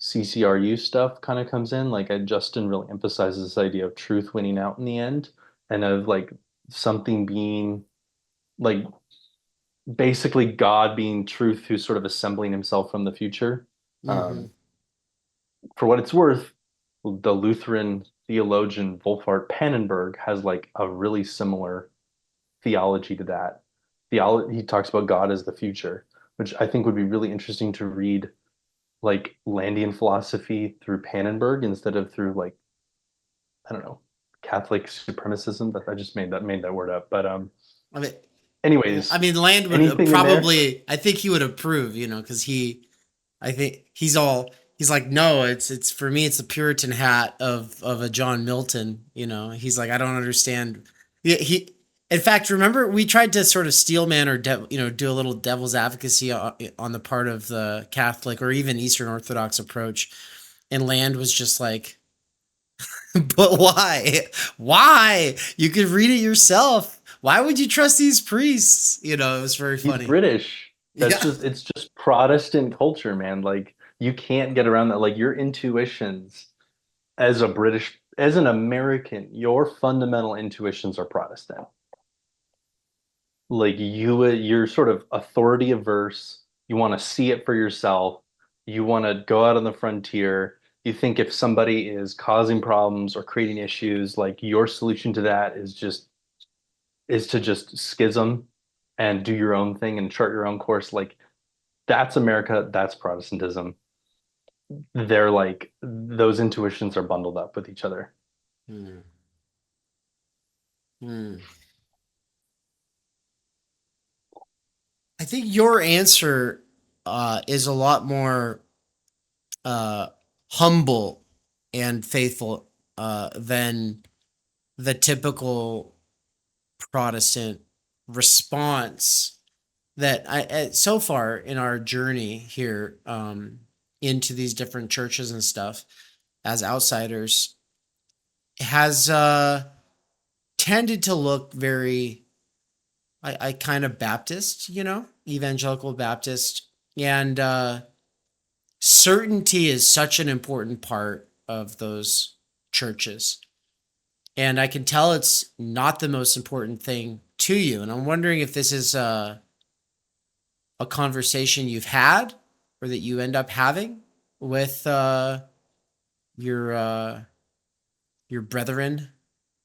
CCRU stuff kind of comes in. Like Justin really emphasizes this idea of truth winning out in the end and of like something being like basically God being truth who's sort of assembling himself from the future. Hmm. Um, for what it's worth, the Lutheran theologian Wolfhart Pannenberg has like a really similar theology to that. He talks about God as the future, which I think would be really interesting to read like Landian philosophy through Pannenberg instead of through like, I don't know, Catholic supremacism. That I just made that word up. But I mean, I anyways, mean, Land would anything in there? probably, I think he would approve, because I think he's like, no, it's for me, it's the Puritan hat of a John Milton. He's like, I don't understand. In fact, remember we tried to sort of steelman or do a little devil's advocacy on the part of the Catholic or even Eastern Orthodox approach, and Land was just like, but why? Why? You could read it yourself. Why would you trust these priests? It was very He's funny. British. Yeah. It's just Protestant culture, man. Like you can't get around that. Like your intuitions as an American, your fundamental intuitions are Protestant. Like you're sort of authority averse. You want to see it for yourself. You want to go out on the frontier. You think if somebody is causing problems or creating issues, like your solution to that is to just schism and do your own thing and chart your own course. Like that's America, that's Protestantism. They're like those intuitions are bundled up with each other. Hmm. Hmm. I think your answer is a lot more uh, humble and faithful than the typical Protestant response that so far in our journey here into these different churches and stuff as outsiders has tended to look very I kind of Baptist, evangelical Baptist. And certainty is such an important part of those churches. And I can tell it's not the most important thing to you. And I'm wondering if this is a conversation you've had or that you end up having with your your brethren.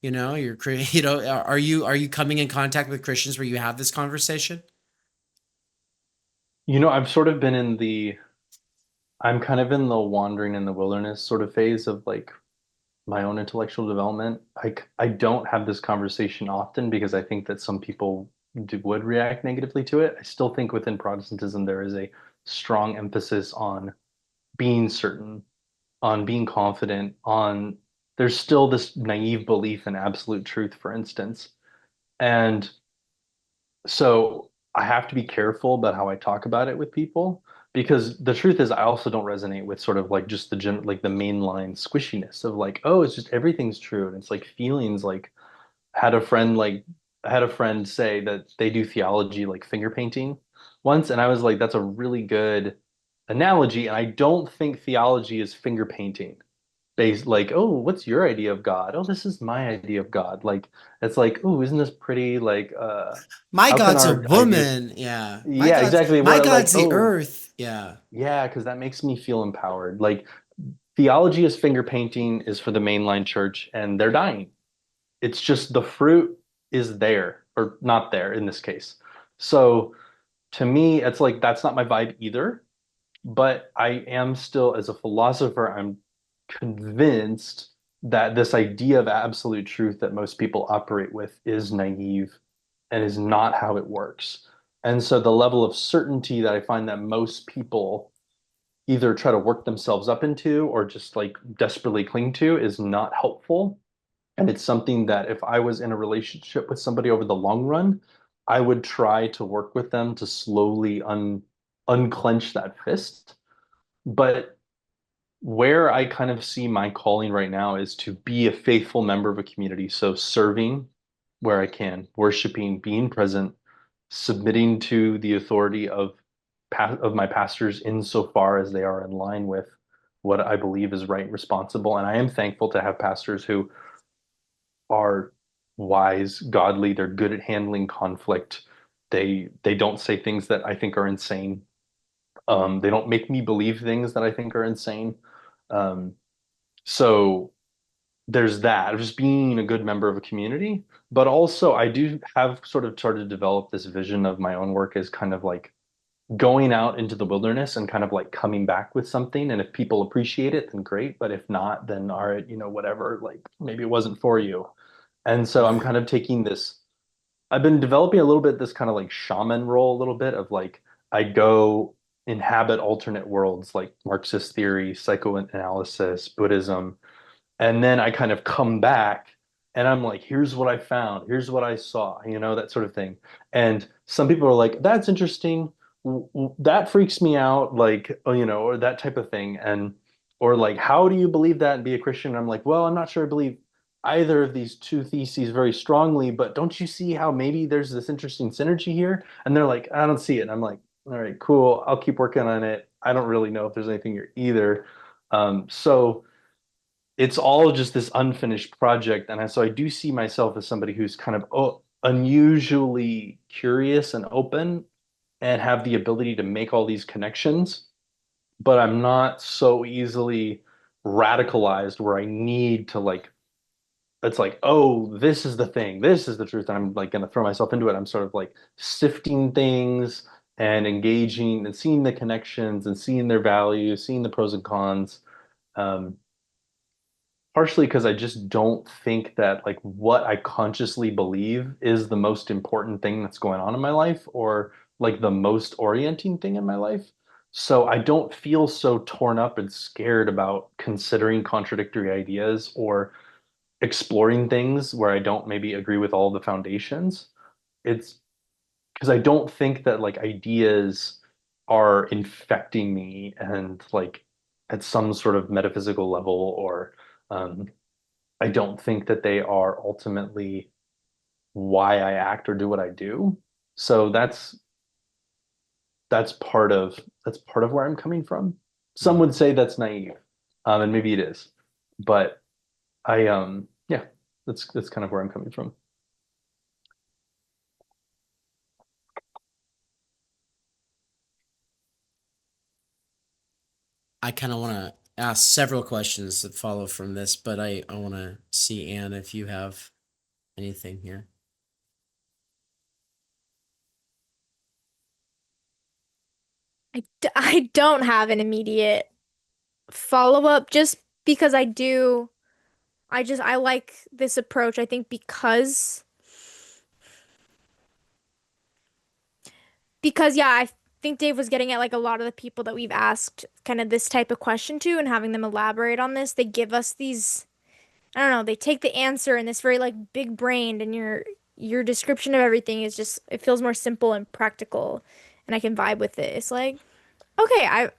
Are you coming in contact with Christians where you have this conversation? I've sort of been I'm kind of in the wandering in the wilderness sort of phase of like my own intellectual development. I don't have this conversation often because I think that some people would react negatively to it. I still think within Protestantism there is a strong emphasis on being certain, on being confident, on there's still this naive belief in absolute truth, for instance. And so I have to be careful about how I talk about it with people because the truth is I also don't resonate with sort of like just the like the mainline squishiness of like, oh, it's just everything's true. And it's like feelings like had a friend like I had a friend say that they do theology like finger painting once, and I was like, that's a really good analogy. And I don't think theology is finger painting based like, oh, what's your idea of God? Oh, this is my idea of God. Like it's like, oh, isn't this pretty? Like, My how can God's a our ideas? woman. Yeah. Yeah, exactly. My Where like, God's the oh, earth. Yeah. yeah, because that makes me feel empowered. Like theology is finger painting is for the mainline church, and they're dying. It's just the fruit is there or not there in this case. So to me, it's like that's not my vibe either. But I am still, as a philosopher, I'm convinced that this idea of absolute truth that most people operate with is naive and is not how it works. And so the level of certainty that I find that most people either try to work themselves up into or just like desperately cling to is not helpful. And it's something that if I was in a relationship with somebody over the long run, I would try to work with them to slowly unclench that fist. But where I kind of see my calling right now is to be a faithful member of a community. So serving where I can, worshiping, being present, submitting to the authority of my pastors insofar as they are in line with what I believe is right and responsible. And I am thankful to have pastors who are wise, godly, they're good at handling conflict. They don't say things that I think are insane. They don't make me believe things that I think are insane. Um, so there's that, of just being a good member of a community. But also, I do have sort of started to develop this vision of my own work as kind of like going out into the wilderness and kind of like coming back with something. And if people appreciate it, then great. But if not, then all right, whatever, like maybe it wasn't for you. And so I'm Right. kind of taking this, I've been developing a little bit this kind of like shaman role, a little bit of like I go inhabit alternate worlds like Marxist theory, psychoanalysis, Buddhism, and then I kind of come back and I'm like, here's what I found, here's what I saw, that sort of thing. And some people are like, that's interesting. That freaks me out, like, or that type of thing. And, or like, how do you believe that and be a Christian? And I'm like, well, I'm not sure I believe either of these two theses very strongly, but don't you see how maybe there's this interesting synergy here? And they're like, I don't see it. And I'm like, all right, cool. I'll keep working on it. I don't really know if there's anything here either. So, it's all just this unfinished project. And so I do see myself as somebody who's kind of unusually curious and open and have the ability to make all these connections, but I'm not so easily radicalized where I need to like, it's like, oh, this is the thing, this is the truth. And I'm like going to throw myself into it. I'm sort of like sifting things and engaging and seeing the connections and seeing their value, seeing the pros and cons. Um, Partially because I just don't think that like what I consciously believe is the most important thing that's going on in my life or like the most orienting thing in my life. So I don't feel so torn up and scared about considering contradictory ideas or exploring things where I don't maybe agree with all the foundations. It's because I don't think that like ideas are infecting me and like at some sort of metaphysical level or um, I don't think that they are ultimately why I act or do what I do. So that's part of where I'm coming from. Some Mm. would say that's naive, and maybe it is, but yeah, that's kind of where I'm coming from. I kind of want to ask several questions that follow from this, but I want to see, Anne, if you have anything here. I don't have an immediate follow-up just because I like this approach. I think because yeah, I think Dave was getting at like a lot of the people that we've asked kind of this type of question to and having them elaborate on this. They give us these, I don't know, they take the answer in this very like big brained and your description of everything is just it feels more simple and practical and I can vibe with it. It's like Okay,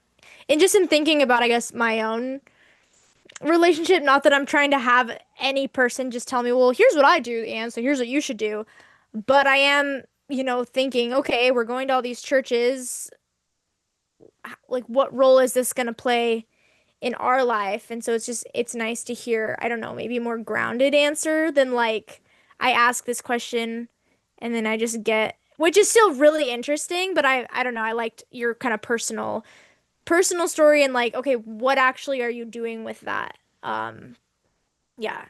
and just in thinking about, I guess, my own relationship, not that I'm trying to have any person just tell me, well, here's what I do, and so here's what you should do. But I am, thinking, okay, we're going to all these churches. Like, what role is this going to play in our life? And so it's nice to hear, I don't know, maybe a more grounded answer than like I ask this question and then I just get, which is still really interesting, but I don't know, I liked your kind of personal story and like, okay, what actually are you doing with that? Yeah.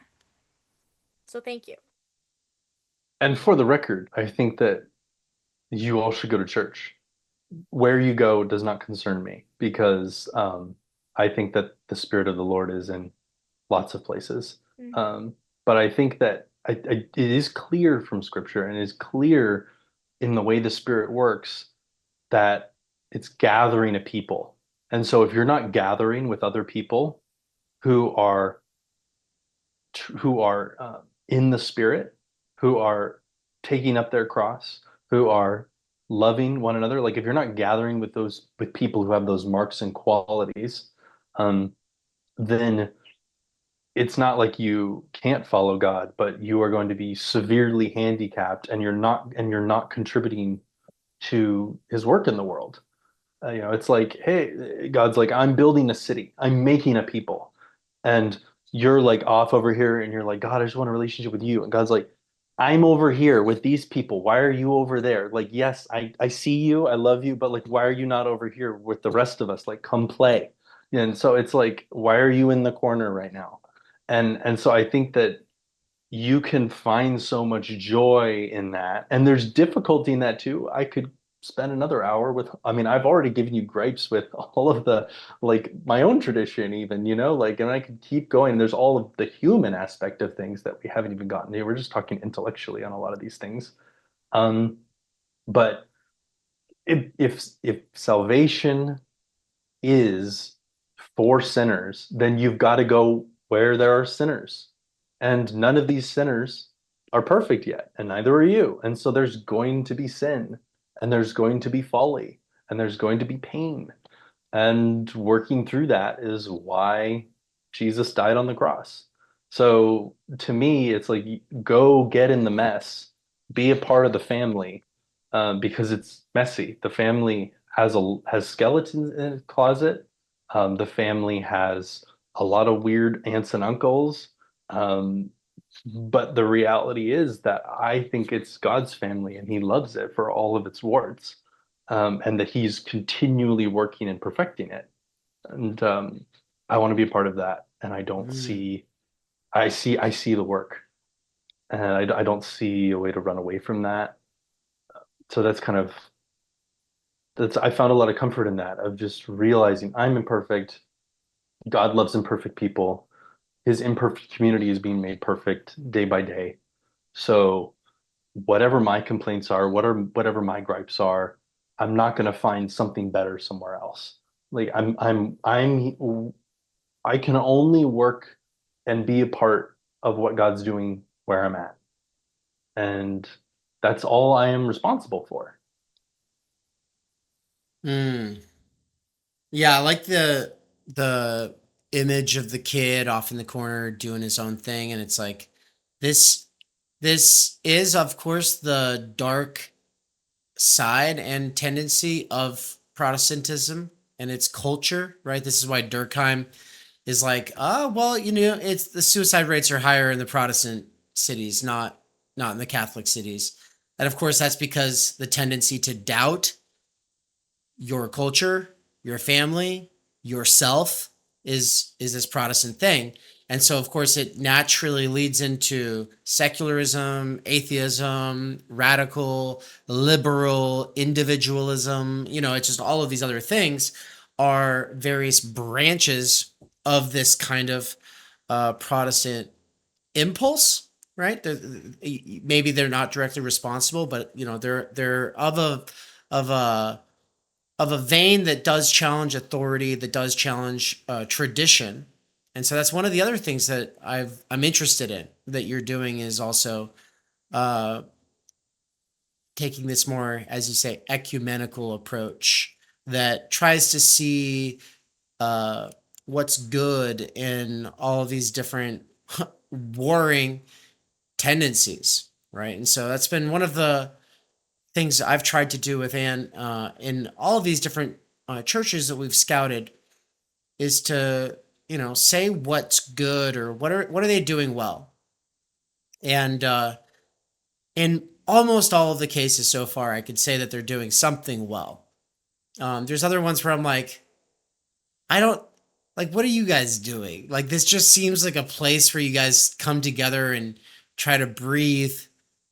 So thank you. And for the record, I think that you all should go to church. Where you go does not concern me because I think that the Spirit of the Lord is in lots of places. Hmm. But I think that it is clear from Scripture and it is clear in the way the Spirit works that it's gathering a people. And so if you're not gathering with other people who are in the Spirit, who are taking up their cross, who are loving one another, like if you're not gathering with those with people who have those marks and qualities, um, then it's not like you can't follow God, but you are going to be severely handicapped and you're not contributing to his work in the world. It's like, hey, God's like, I'm building a city, I'm making a people. And you're like off over here and you're like, God, I just want a relationship with you. And God's like, I'm over here with these people. Why are you over there? Like, yes, I see you, I love you, but like, why are you not over here with the rest of us? Like, come play. And so it's like, why are you in the corner right now? And so I think that you can find so much joy in that. And there's difficulty in that too. I could spend another hour with, I mean, I've already given you gripes with all of the, like my own tradition, even, like, and I could keep going. There's all of the human aspect of things that we haven't even gotten to. We're just talking intellectually on a lot of these things. Um, but if salvation is for sinners, then you've got to go where there are sinners. And none of these sinners are perfect yet, and neither are you. And so there's going to be sin, and there's going to be folly, and there's going to be pain. And working through that is why Jesus died on the cross. So to me, it's like go get in the mess, be a part of the family, because it's messy. The family has skeletons in its closet. The family has a lot of weird aunts and uncles. Um, but the reality is that I think it's God's family and he loves it for all of its warts. And that he's continually working and perfecting it. And I want to be a part of that. And I don't Mm. see, I see the work, and I don't see a way to run away from that. So that's kind of I found a lot of comfort in that of just realizing I'm imperfect. God loves imperfect people. His imperfect community is being made perfect day by day. So whatever my complaints are, whatever my gripes are, I'm not going to find something better somewhere else. Like I can only work and be a part of what God's doing where I'm at. And that's all I am responsible for. Mm. Yeah, I like the image of the kid off in the corner doing his own thing, and it's like this this is of course the dark side and tendency of Protestantism and its culture, right? This is why Durkheim is like, oh well, it's the suicide rates are higher in the Protestant cities, not in the Catholic cities. And of course that's because the tendency to doubt your culture, your family, yourself is this Protestant thing. And so of course it naturally leads into secularism, atheism, radical, liberal, individualism, it's just all of these other things are various branches of this kind of Protestant impulse, right? Maybe they're not directly responsible, but they're of a of a vein that does challenge authority, that does challenge tradition. And so that's one of the other things that I'm interested in that you're doing is also uh, taking this more, as you say, ecumenical approach that tries to see what's good in all of these different warring tendencies, right? And so that's been one of the things I've tried to do with Anne in all of these different churches that we've scouted is to, say what's good or what are they doing well. And in almost all of the cases so far, I could say that they're doing something well. There's other ones where I'm like, I don't like, what are you guys doing? Like, this just seems like a place where you guys come together and try to breathe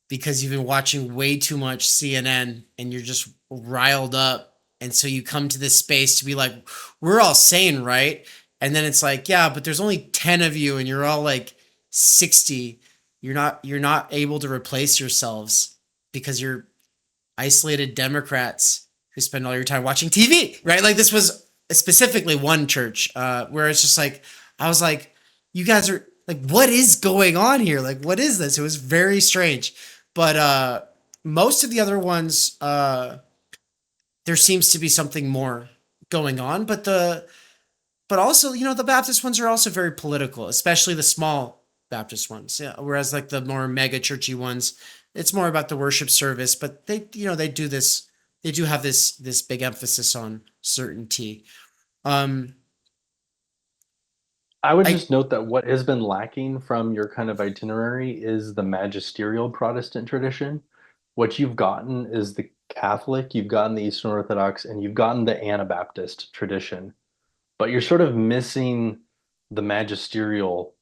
because you've been watching way too much CNN and you're just riled up. And so you come to this space to be like, we're all sane, right? And then it's like, yeah, but there's only 10 of you and you're all like 60. You're not able to replace yourselves because you're isolated Democrats who spend all your time watching TV, right? Like, this was specifically one church where it's just like, I was like, you guys are like, what is going on here? Like, what is this? It was very strange. But most of the other ones, there seems to be something more going on. But also, the Baptist ones are also very political, especially the small Baptist ones. Yeah. Whereas like the more mega churchy ones, it's more about the worship service, but they do this, they do have this big emphasis on certainty. Um, I would I just note that what has been lacking from your kind of itinerary is the magisterial Protestant tradition. What you've gotten is the Catholic, you've gotten the Eastern Orthodox, and you've gotten the Anabaptist tradition. But you're sort of missing the magisterial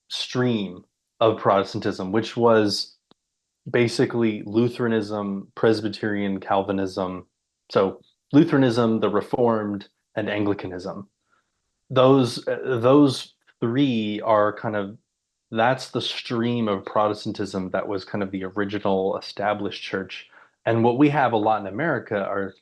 stream of Protestantism, which was basically Lutheranism, Presbyterian, Calvinism. So Lutheranism, the Reformed, and Anglicanism. Those three are kind of that's the stream of Protestantism that was kind of the original established church. And what we have a lot in America are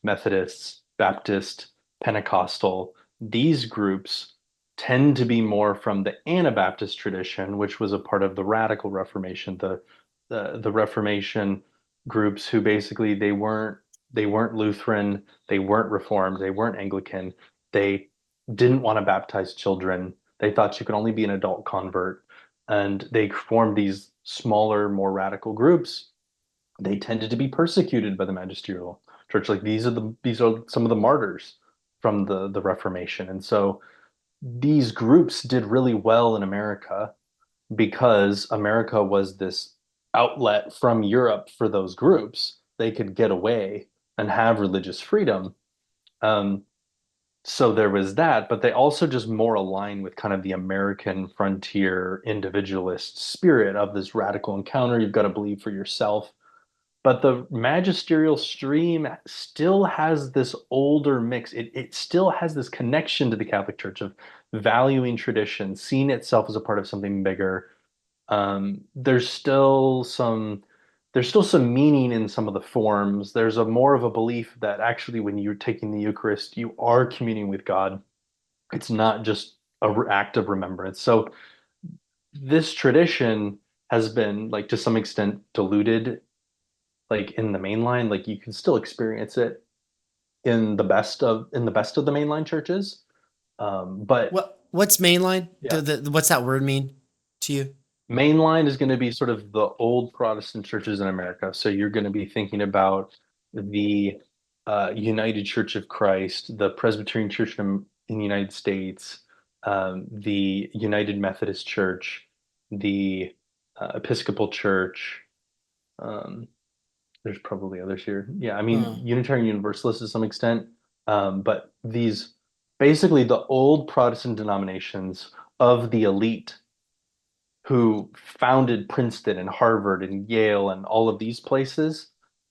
Methodists, Baptist, Pentecostal. These groups tend to be more from the Anabaptist tradition, which was a part of the Radical Reformation, the Reformation groups who basically they weren't Lutheran, they weren't Reformed, they weren't Anglican, they didn't want to baptize children. They thought you could only be an adult convert, and they formed these smaller, more radical groups. They tended to be persecuted by the magisterial church. Like these are some of the martyrs from the Reformation, and so these groups did really well in America because America was this outlet from Europe for those groups. They could get away and have religious freedom. Um, so there was that, but they also just more align with kind of the American frontier individualist spirit of this radical encounter. You've got to believe for yourself. But the magisterial stream still has this older mix. It still has this connection to the Catholic Church of valuing tradition, seeing itself as a part of something bigger. There's still some meaning in some of the forms. There's a more of a belief that actually when you're taking the Eucharist, you are communing with God. It's not just an act of remembrance. So this tradition has been like to some extent diluted like in the mainline. Like you can still experience it in the best of the mainline churches. But what's mainline? yeah, What's that word mean to you? mainline is going to be sort of the old Protestant churches in America. So you're going to be thinking about the United Church of Christ, the Presbyterian Church in the United States, the United Methodist Church, the Episcopal Church. Um, there's probably others here. Yeah, I Huh. mean, Unitarian Universalists to some extent. But these basically the old Protestant denominations of the elite who founded Princeton and Harvard and Yale and all of these places,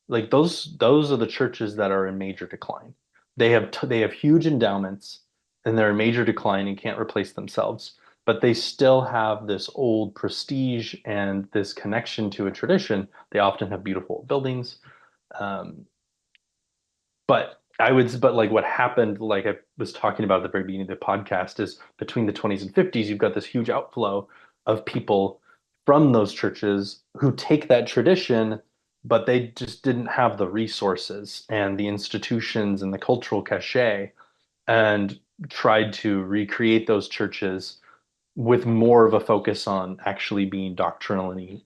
like those are the churches that are in major decline. They have huge endowments and they're in major decline and can't replace themselves, but they still have this old prestige and this connection to a tradition. They often have beautiful buildings. Um, but like what happened, like I was talking about at the very beginning of the podcast, is between the 20s and 50s, you've got this huge outflow of people from those churches who take that tradition, but they just didn't have the resources and the institutions and the cultural cachet, and tried to recreate those churches with more of a focus on actually being doctrinally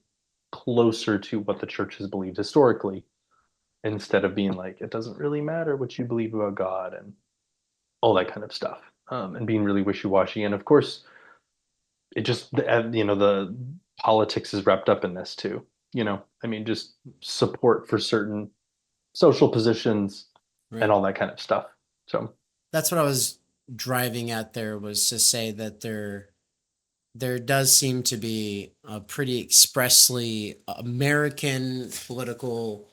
closer to what the church has believed historically, instead of being like, it doesn't really matter what you believe about God and all that kind of stuff, and being really wishy-washy. And of course, it just, the politics is wrapped up in this too. I mean, just support for certain social positions and Right. all that kind of stuff. So That's what I was driving at there, was to say that there does seem to be a pretty expressly American political,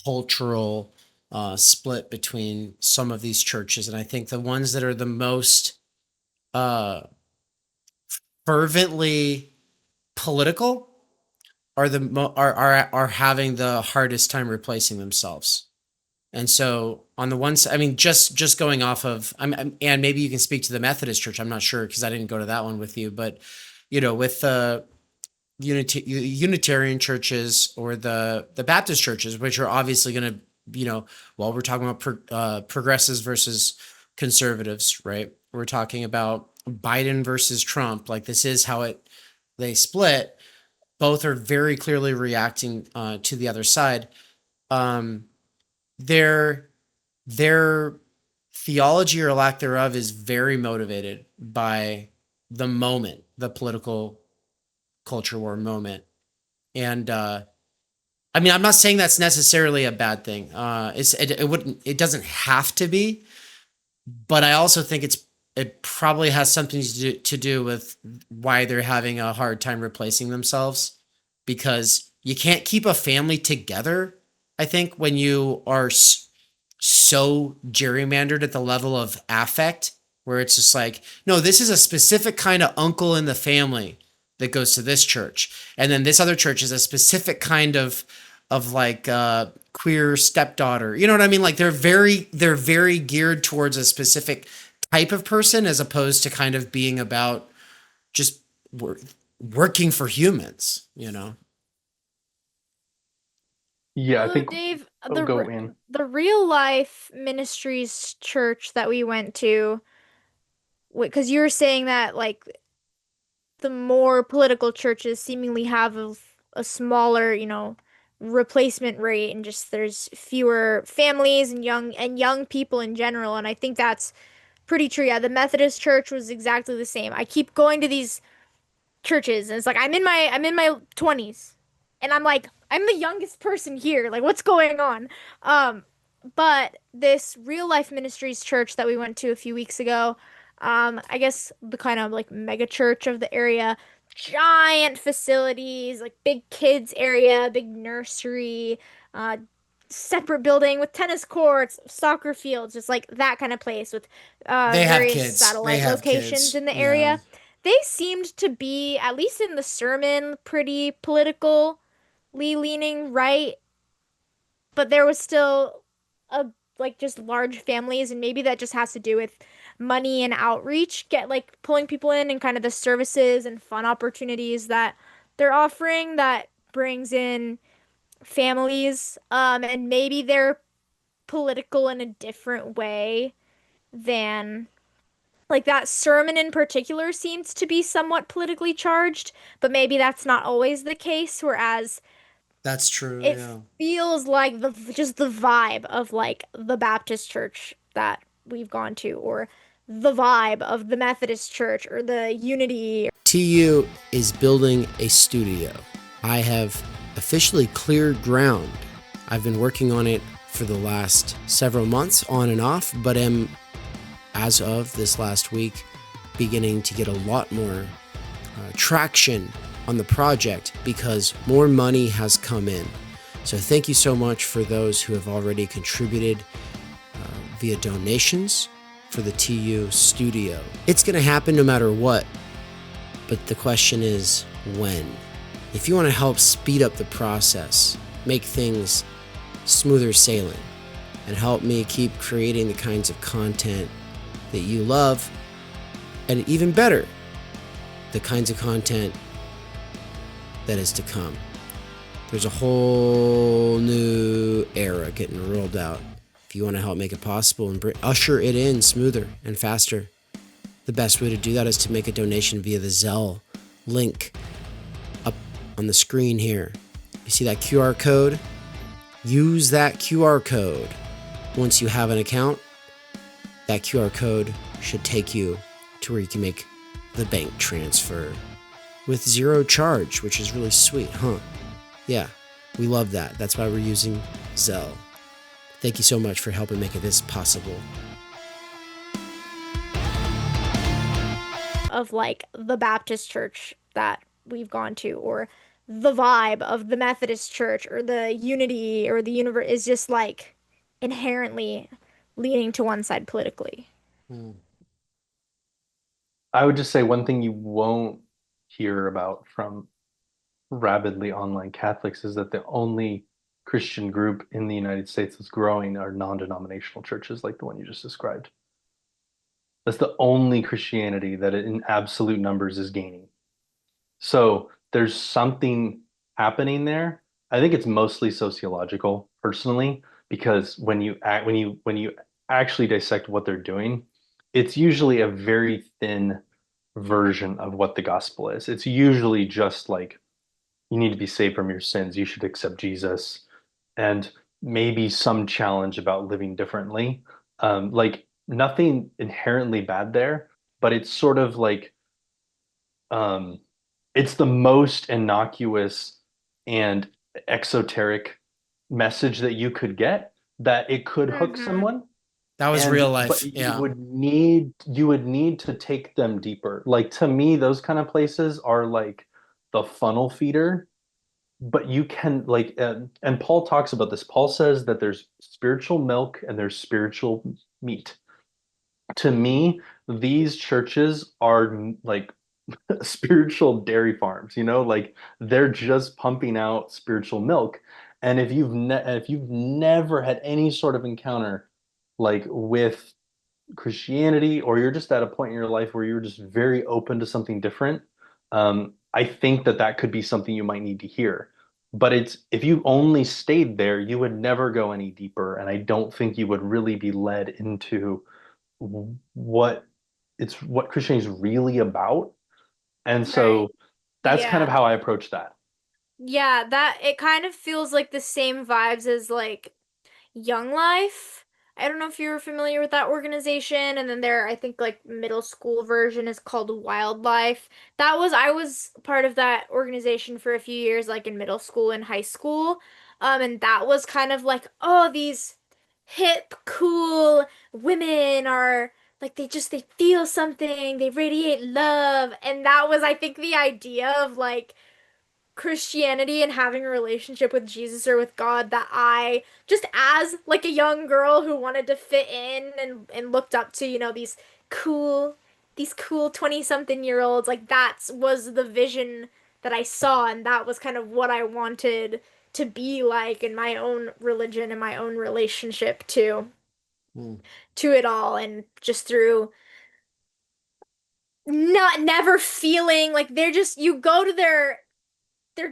cultural split between some of these churches. And I think the ones that are the most uh, fervently political are are having the hardest time replacing themselves. And so on the one side, I mean, just going off of, and maybe you can speak to the Methodist Church. I'm not sure because I didn't go to that one with you, but with the Unitarian churches or the Baptist churches, which are obviously going to, we're talking about progressives versus conservatives, right? We're talking about Biden versus Trump. Like, this is how they split. Both are very clearly reacting to the other side. Um, their their theology or lack thereof is very motivated by the moment, the political culture war moment. And I mean, I'm not saying that's necessarily a bad thing. It doesn't have to be, but I also think it probably has something to do with why they're having a hard time replacing themselves, because you can't keep a family together, I think, when you are so gerrymandered at the level of affect, where it's just like, no, this is a specific kind of uncle in the family that goes to this church, and then this other church is a specific kind of like queer stepdaughter. You know what I mean? Like, they're very geared towards a specific type of person, as opposed to kind of being about just working for humans. yeah, I Although, think Dave, I'll go in. the real life ministries church that we went to, because you were saying that like the more political churches seemingly have a smaller, replacement rate, and just there's fewer families and young people in general, and I think that's pretty true. Yeah, the Methodist Church was exactly the same. I keep going to these churches, and it's like I'm in my 20s, and I'm like, I'm the youngest person here. Like, what's going on? But this real life ministries church that we went to a few weeks ago, I guess the kind of like mega church of the area, giant facilities, like big kids area, big nursery, uh, separate building with tennis courts, soccer fields, just like that kind of place with They have various kids. They satellite have locations kids. in the Yeah. area. They seemed to be, at least in the sermon, pretty politically leaning right, but there was still a like just large families, and maybe that just has to do with money and outreach, get like pulling people in, and kind of the services and fun opportunities that they're offering that brings in families, and maybe they're political in a different way than like that sermon in particular seems to be somewhat politically charged, but maybe that's not always the case, whereas That's true. it Yeah. feels like the vibe of like the Baptist church that we've gone to, or the vibe of the Methodist church or the Unity. TU is building a studio. I have officially cleared ground. I've been working on it for the last several months, on and off, but am, as of this last week, beginning to get a lot more traction on the project, because more money has come in. So thank you so much for those who have already contributed via donations for the TU studio. It's going to happen no matter what, but the question is when. If you want to help speed up the process, make things smoother sailing, and help me keep creating the kinds of content that you love, and even better, the kinds of content that is to come, There's a whole new era getting rolled out. If you want to help make it possible and usher it in smoother and faster, the best way to do that is to make a donation via the Zelle link up on the screen here. You see that QR code? Use that QR code. Once you have an account, that QR code should take you to where you can make the bank transfer with zero charge, which is really sweet, huh? Yeah, we love that. That's why we're using Zelle. Thank you so much for helping make this possible. Of like the Baptist church that we've gone to, or the vibe of the Methodist church, or the unity or the universe is just like inherently leaning to one side politically. I would just say one thing you won't hear about from rabidly online Catholics is that the only Christian group in the United States that's growing are non-denominational churches like the one you just described. That's the only Christianity that in absolute numbers is gaining. So there's something happening there. I think it's mostly sociological, personally, because when you actually dissect what they're doing, it's usually a very thin version of what the gospel is. It's usually just like you need to be saved from your sins, you should accept Jesus, and maybe some challenge about living differently. Like nothing inherently bad there, but it's sort of like um, it's the most innocuous and exoteric message that you could get that it could hook Hmm. someone. That was And real but life. you Yeah. would need to take them deeper. Like to me, those kind of places are like the funnel feeder. But you can like, and Paul talks about this. Paul says that there's spiritual milk and there's spiritual meat. To me, these churches are like spiritual dairy farms, like they're just pumping out spiritual milk. And if you've never had any sort of encounter like with Christianity, or you're just at a point in your life where you're just very open to something different, I think that that could be something you might need to hear. But it's if you only stayed there, you would never go any deeper, and I don't think you would really be led into what what Christianity is really about. And Right. so that's kind of Yeah. how I approach that. Yeah, that it kind of feels like the same vibes as like Young Life. I don't know if you're familiar with that organization. And then their, I think like middle school version is called Wildlife. I was part of that organization for a few years, like in middle school and high school. And that was kind of like, oh, these hip, cool women are like they feel something, they radiate love. And that was, I think, the idea of like Christianity and having a relationship with Jesus or with God that I just as like a young girl who wanted to fit in and looked up to, cool these cool 20 something year olds, like that was the vision that I saw, and that was kind of what I wanted to be like in my own religion and my own relationship Mm. to it all, and just through not never feeling like they're just you go to their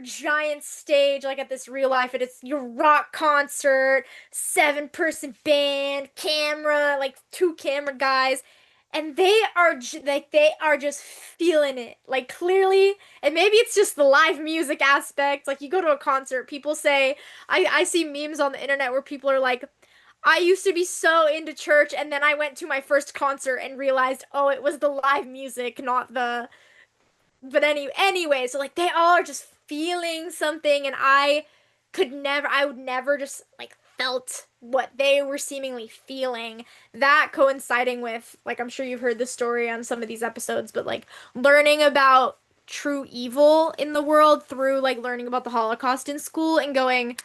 giant stage like at this real life, and it's your rock concert, 7-person band, camera, like two camera guys, and they are just feeling it like clearly. And maybe it's just the live music aspect. Like you go to a concert, people say, I see memes on the internet where people are like, I used to be so into church, and then I went to my first concert and realized, oh, it was the live music, not the anyway, so like they all are just feeling something, and I would never just like felt what they were seemingly feeling. That coinciding with, like, I'm sure you've heard the story on some of these episodes, but like learning about true evil in the world through like learning about the Holocaust in school and going,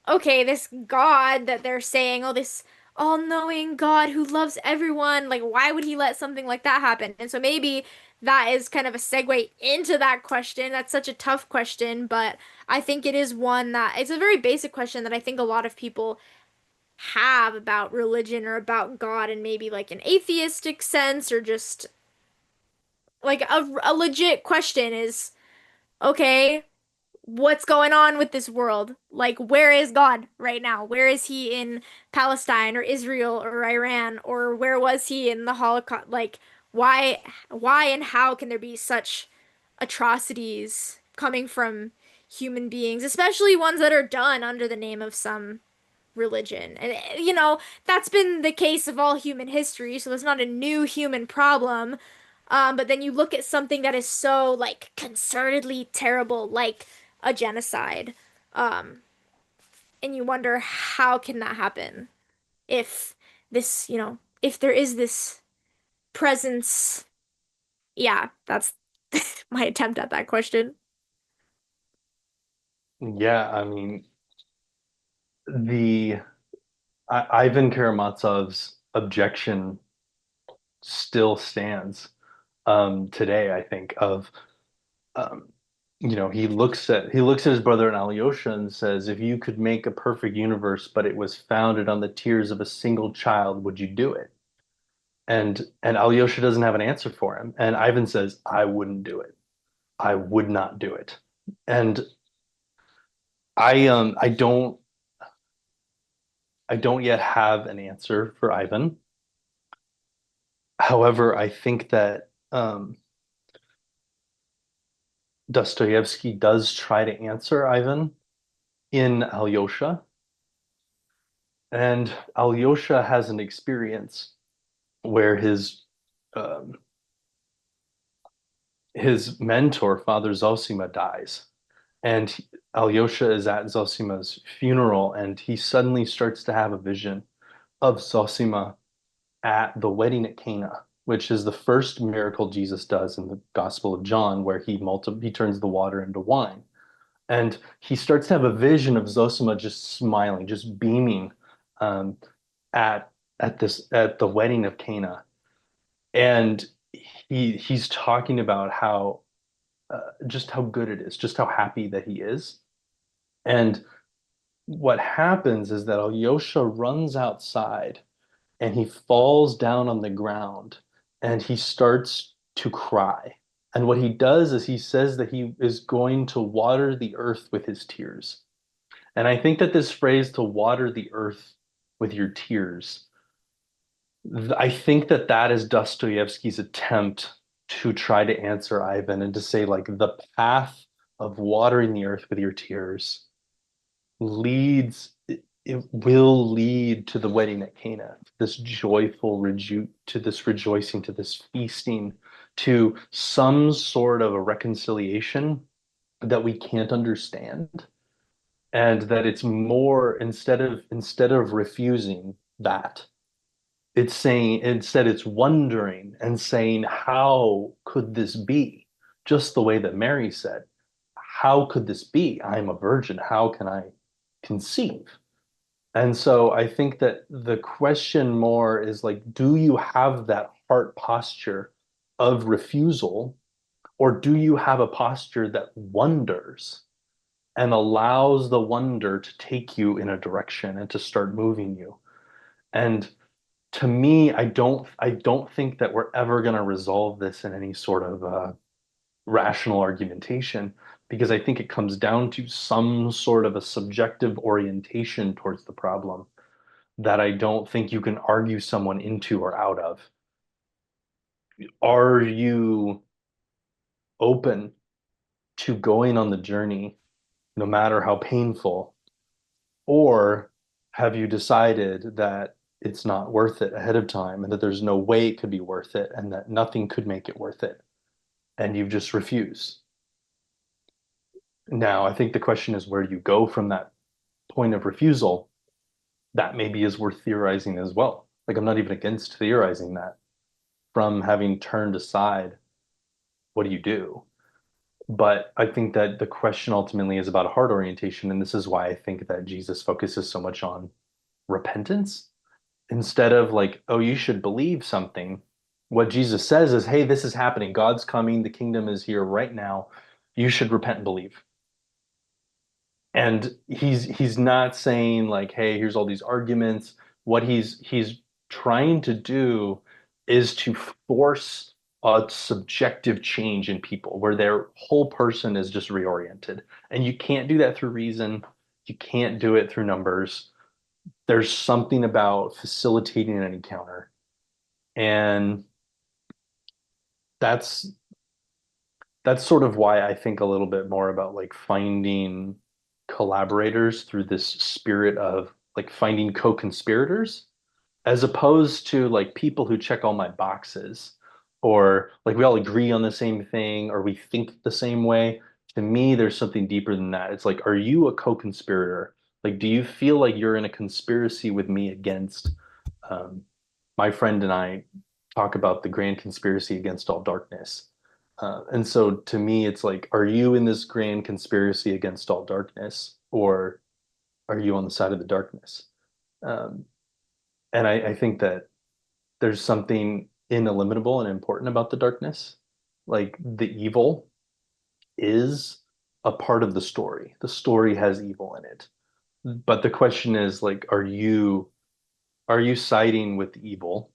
okay, this God that they're saying, oh, this all-knowing God who loves everyone, like, why would he let something like that happen? And so maybe that is kind of a segue into that question. That's such a tough question, but I think it is one that it's a very basic question that I think a lot of people have about religion or about God, and maybe like an atheistic sense, or just like a legit question is, okay, what's going on with this world? Like, where is God right now? Where is he in Palestine or Israel or Iran, or where was he in the Holocaust? Like, why and how can there be such atrocities coming from human beings, especially ones that are done under the name of some religion? And that's been the case of all human history, so it's not a new human problem. But then you look at something that is so like concertedly terrible, like a genocide, um, and you wonder how can that happen if if there is this presence. Yeah, that's my attempt at that question. Yeah, I mean, the Ivan Karamazov's objection still stands today, I think, of um, he looks at his brother in Alyosha and says, if you could make a perfect universe, but it was founded on the tears of a single child, would you do it? And Alyosha doesn't have an answer for him. And Ivan says, I wouldn't do it. I would not do it. And I don't yet have an answer for Ivan. However, I think that Dostoevsky does try to answer Ivan in Alyosha, and Alyosha has an experience where um, his mentor, Father Zosima, dies, and Alyosha is at Zosima's funeral, and he suddenly starts to have a vision of Zosima at the wedding at Cana, which is the first miracle Jesus does in the Gospel of John, where he turns the water into wine. And he starts to have a vision of Zosima just smiling, just beaming um, at at the wedding of Cana, and he's talking about how just how good it is, just how happy that he is. And what happens is that Alyosha runs outside and he falls down on the ground and he starts to cry. And what he does is he says that he is going to water the earth with his tears. And I think that this phrase, to water the earth with your tears, I think that that is Dostoevsky's attempt to try to answer Ivan and to say, like, the path of watering the earth with your tears it will lead to the wedding at Cana, this to this rejoicing, to this feasting, to some sort of a reconciliation that we can't understand. And that it's more, instead of refusing that, it's saying, instead it's wondering and saying, how could this be? Just the way that Mary said, how could this be? I'm a virgin. How can I conceive? And so I think that the question more is like, do you have that heart posture of refusal, or do you have a posture that wonders and allows the wonder to take you in a direction and to start moving you? And to me, I don't think that we're ever going to resolve this in any sort of rational argumentation, because I think it comes down to some sort of a subjective orientation towards the problem that I don't think you can argue someone into or out of. Are you open to going on the journey, no matter how painful, or have you decided that it's not worth it ahead of time and that there's no way it could be worth it and that nothing could make it worth it and you've just refused? Now, I think the question is, where do you go from that point of refusal? That maybe is worth theorizing as well. Like, I'm not even against theorizing that. From having turned aside, what do you do? But I think that the question ultimately is about a heart orientation. And this is why I think that Jesus focuses so much on repentance instead of like, oh, you should believe something. What Jesus says is, hey, this is happening. God's coming. The kingdom is here right now. You should repent and believe. And he's not saying like, hey, here's all these arguments. What he's trying to do is to force a subjective change in people where their whole person is just reoriented. And you can't do that through reason. You can't do it through numbers. There's something about facilitating an encounter. And that's that's sort of why I think a little bit more about like finding collaborators through this spirit of like finding co-conspirators as opposed to like people who check all my boxes or like we all agree on the same thing or we think the same way. To me, there's something deeper than that. It's like, are you a co-conspirator? Like, do you feel like you're in a conspiracy with me against um, my friend and I talk about the grand conspiracy against all darkness? And so to me, it's like, are you in this grand conspiracy against all darkness, or are you on the side of the darkness? Um, and I think that there's something ineliminable and important about the darkness. Like the evil is a part of the story. The story has evil in it. But the question is like, are you siding with the evil?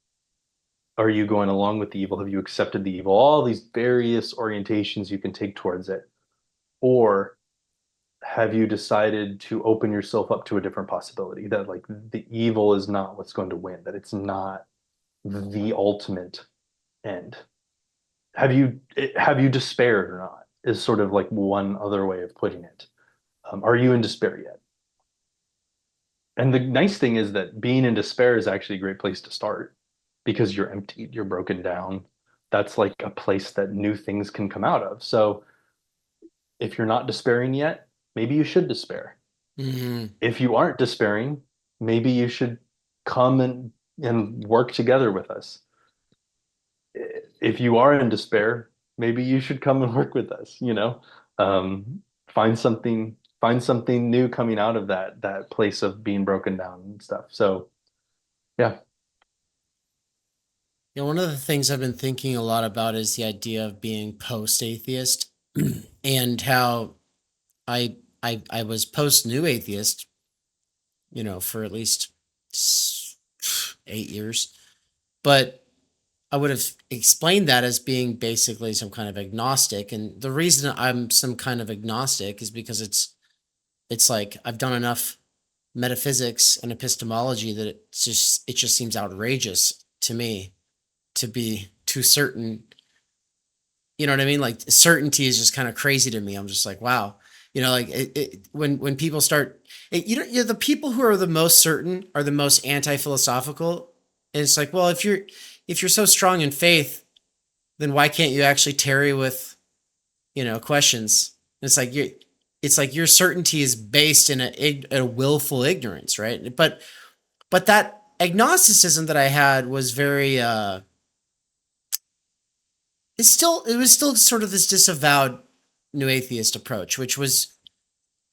Are you going along with the evil? Have you accepted the evil? All these various orientations you can take towards it. Or have you decided to open yourself up to a different possibility that like the evil is not what's going to win, that it's not the ultimate end? Have you despaired or not? Is sort of like one other way of putting it. Are you in despair yet? And the nice thing is that being in despair is actually a great place to start because you're emptied, you're broken down. That's like a place that new things can come out of. So if you're not despairing yet, maybe you should despair. Mhm. If you aren't despairing, maybe you should come and work together with us. If you are in despair, maybe you should come and work with us, find something new coming out of that place of being broken down and stuff. So yeah. Yeah, one of the things I've been thinking a lot about is the idea of being post-atheist and how I was post-new atheist, for at least 8 years. But I would have explained that as being basically some kind of agnostic. And the reason I'm some kind of agnostic is because it's like I've done enough metaphysics and epistemology that it just seems outrageous to me to be too certain. You know what I mean? Like certainty is just kind of crazy to me. I'm just like, wow. Like when people start, the people who are the most certain are the most anti-philosophical. And it's like, well, if you're so strong in faith, then why can't you actually tarry with, questions? And it's like your certainty is based in a willful ignorance, right? But that agnosticism that I had was very it was still sort of this disavowed new atheist approach, which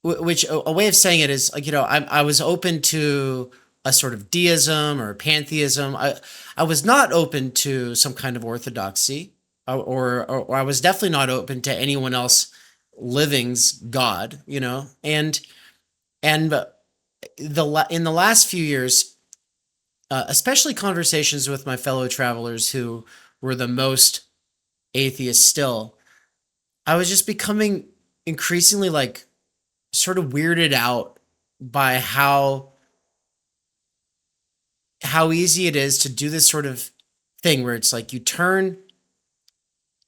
a way of saying it is like, I was open to a sort of deism or pantheism. I was not open to some kind of orthodoxy, or I was definitely not open to anyone else living's God, and in the last few years, especially conversations with my fellow travelers who were the most atheist still, I was just becoming increasingly like sort of weirded out by how easy it is to do this sort of thing where it's like you turn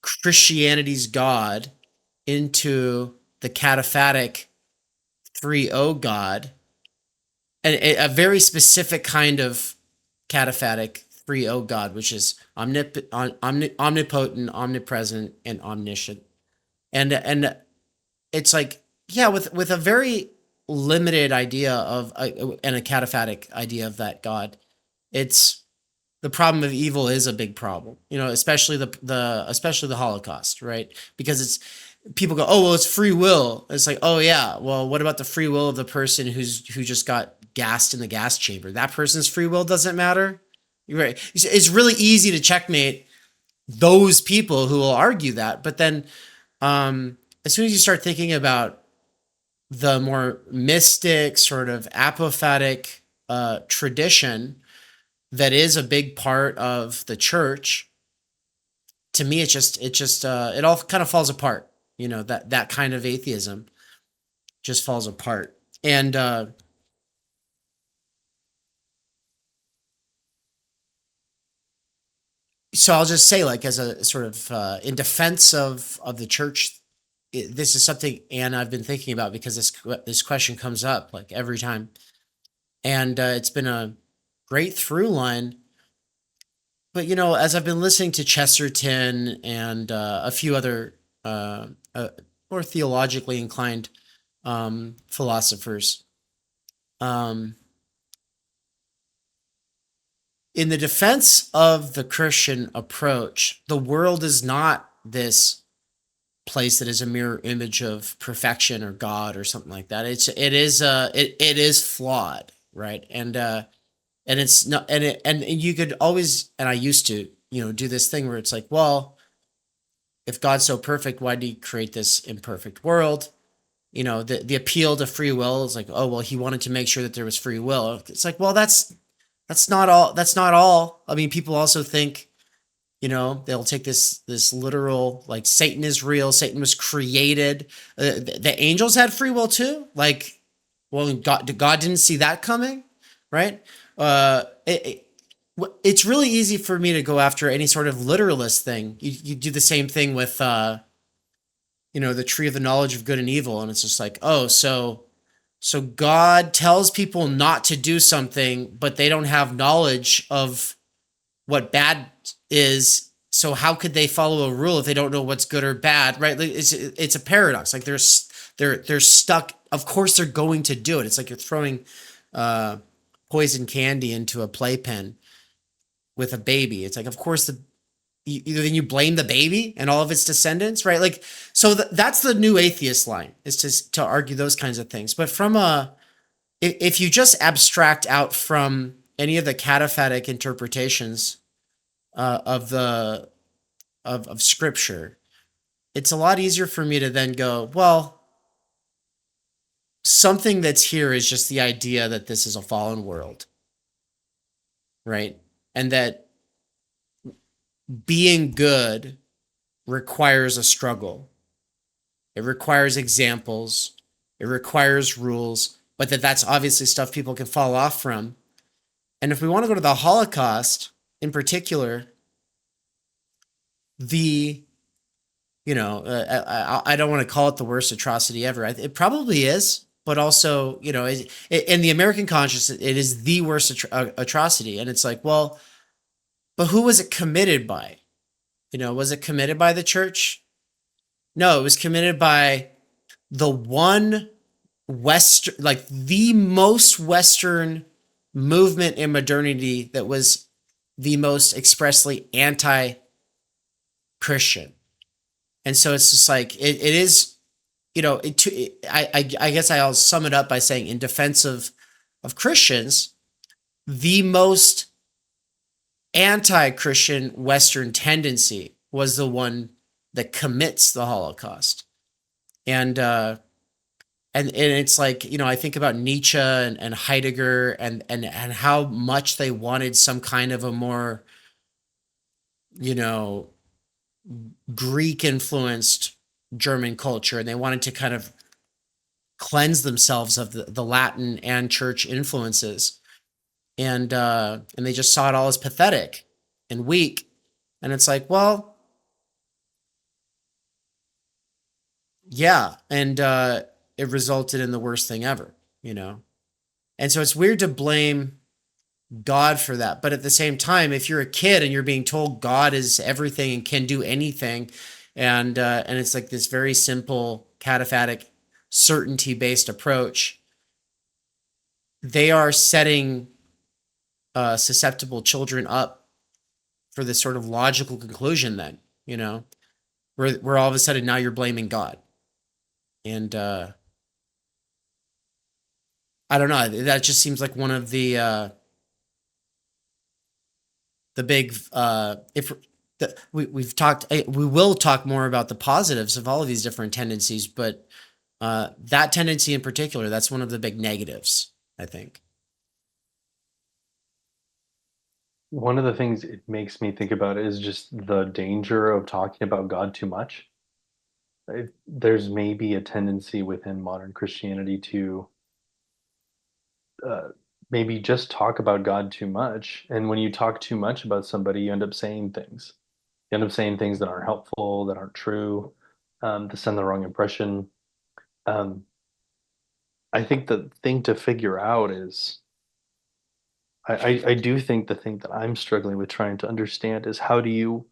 Christianity's God into the cataphatic 3-O God, and a very specific kind of cataphatic 3-O God, which is omnipotent, omnipresent, and omniscient. And it's like, yeah, with a very limited idea of and a cataphatic idea of that God, it's the problem of evil is a big problem, especially the Holocaust, right? Because it's people go, oh well, it's free will. It's like, oh yeah, well, what about the free will of the person who just got gassed in the gas chamber? That person's free will doesn't matter. You're right. It's really easy to checkmate those people who will argue that, but then as soon as you start thinking about the more mystic sort of apophatic tradition that is a big part of the church, to me, it all kind of falls apart. That kind of atheism just falls apart. And so I'll just say, like, as a sort of in defense of the church, this is something Anna I've been thinking about, because this question comes up like every time, and it's been a great through line. But as I've been listening to Chesterton and a few other more theologically inclined philosophers, um, in the defense of the Christian approach, the world is not this place that is a mirror image of perfection or God or something like that. It is flawed, right? And it's not, and you could always, and I used to, do this thing where it's like, well, if God's so perfect, why did he create this imperfect world? The appeal to free will is like, oh, well, he wanted to make sure that there was free will. It's like, well, that's not all. That's not all. I mean, people also think, they'll take this literal, like, Satan is real. Satan was created. The angels had free will too. Like, well, God didn't see that coming, right? It's really easy for me to go after any sort of literalist thing. You do the same thing with, the tree of the knowledge of good and evil, and it's just like, oh, so God tells people not to do something, but they don't have knowledge of what bad is. So how could they follow a rule if they don't know what's good or bad, right? Like, it's a paradox. Like, they're stuck. Of course, they're going to do it. It's like you're throwing poison candy into a playpen with a baby. It's like, of course, then you blame the baby and all of its descendants, right? Like, so that's the new atheist line, is to argue those kinds of things. But if you just abstract out from any of the cataphatic interpretations of scripture, it's a lot easier for me to then go, well, something that's here is just the idea that this is a fallen world, right? And that being good requires a struggle. It requires examples. It requires rules, but that's obviously stuff people can fall off from. And if we want to go to the Holocaust in particular, I don't want to call it the worst atrocity ever. It probably is, but also, in the American consciousness, it is the worst atrocity. And it's like, well, but who was it committed by? Was it committed by the church? No, it was committed by the one Western, like the most Western movement in modernity that was the most expressly anti-Christian. And so it's just like, it is, I guess I'll sum it up by saying, in defense of Christians, the most anti-Christian Western tendency was the one that commits the Holocaust. And it's like, I think about Nietzsche and Heidegger and how much they wanted some kind of a more, Greek influenced German culture, and they wanted to kind of cleanse themselves of the Latin and church influences. And they just saw it all as pathetic and weak. And it's like, well, yeah. And it resulted in the worst thing ever, And so it's weird to blame God for that. But at the same time, if you're a kid and you're being told God is everything and can do anything, and it's like this very simple cataphatic certainty-based approach, they are setting susceptible children up for this sort of logical conclusion then, where all of a sudden now you're blaming God. And I don't know, that just seems like one of the big we will talk more about the positives of all of these different tendencies, but that tendency in particular, that's one of the big negatives, I think. one of the things it makes me think about is just the danger of talking about God too much. There's maybe a tendency within modern Christianity to uh, maybe just talk about God too much. And when you talk too much about somebody, you end up saying things. You end up saying things that aren't helpful, that aren't true, to send the wrong impression. Um, I think the thing to figure out is I do think the thing that I'm struggling with trying to understand is how do you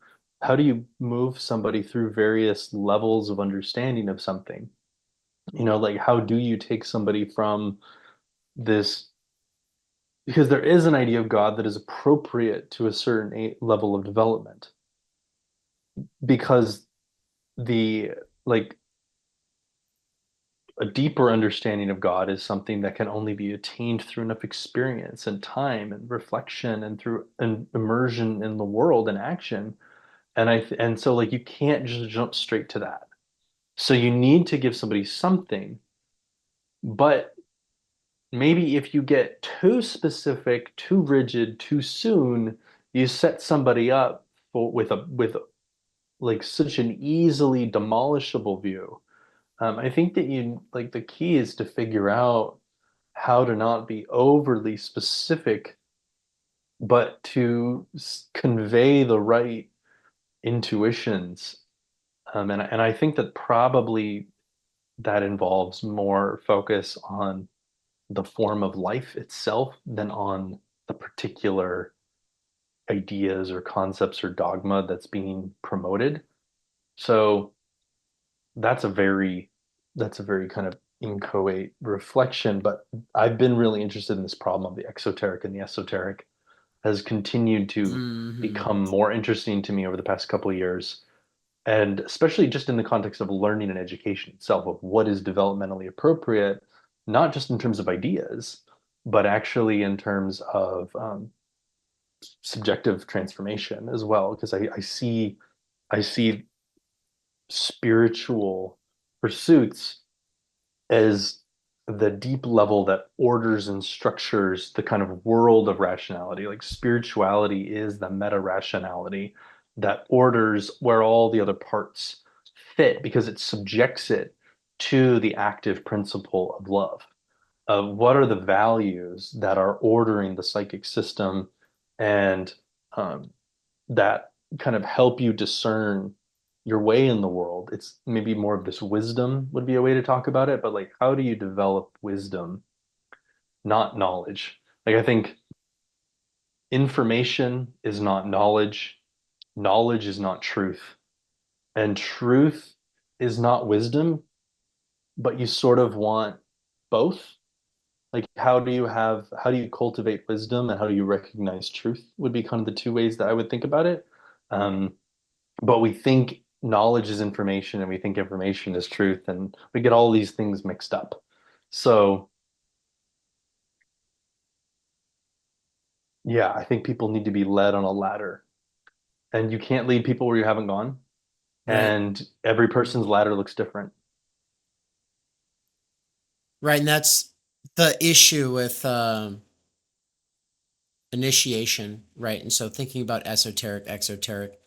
move somebody through various levels of understanding of something? Like how do you take somebody from this, because there is an idea of God that is appropriate to a certain level of development, because the like a deeper understanding of God is something that can only be attained through enough experience and time and reflection and through an immersion in the world and action. And so like you can't just jump straight to that. So you need to give somebody something, but maybe if you get too specific, too rigid, too soon, you set somebody up with like such an easily demolishable view. I think that you like the key is to figure out how to not be overly specific, but to convey the right intuitions. And I think that probably that involves more focus on the form of life itself than on the particular ideas or concepts or dogma that's being promoted. So that's a very that's a very kind of inchoate reflection, but I've been really interested in this problem of the exoteric and the esoteric has continued to Hmm. become more interesting to me over the past couple of years, and especially just in the context of learning and education itself of what is developmentally appropriate, not just in terms of ideas, but actually in terms of subjective transformation as well. Because I see spiritual pursuits as the deep level that orders and structures the kind of world of rationality. Like spirituality is the meta rationality that orders where all the other parts fit because it subjects it to the active principle of love. Of what are the values that are ordering the psychic system and um, that kind of help you discern your way in the world. It's maybe more of this wisdom would be a way to talk about it, but like how do you develop wisdom, not knowledge? Like I think information is not knowledge, knowledge is not truth, and truth is not wisdom, but you sort of want both. Like how do you cultivate wisdom and how do you recognize truth would be kind of the two ways that I would think about it. Um, but we think knowledge is information and we think information is truth and we get all these things mixed up. So yeah, I think people need to be led on a ladder, and you can't lead people where you haven't gone, Right. and every person's ladder looks different. Right. And that's the issue with initiation. Right. And so thinking about esoteric, exoteric,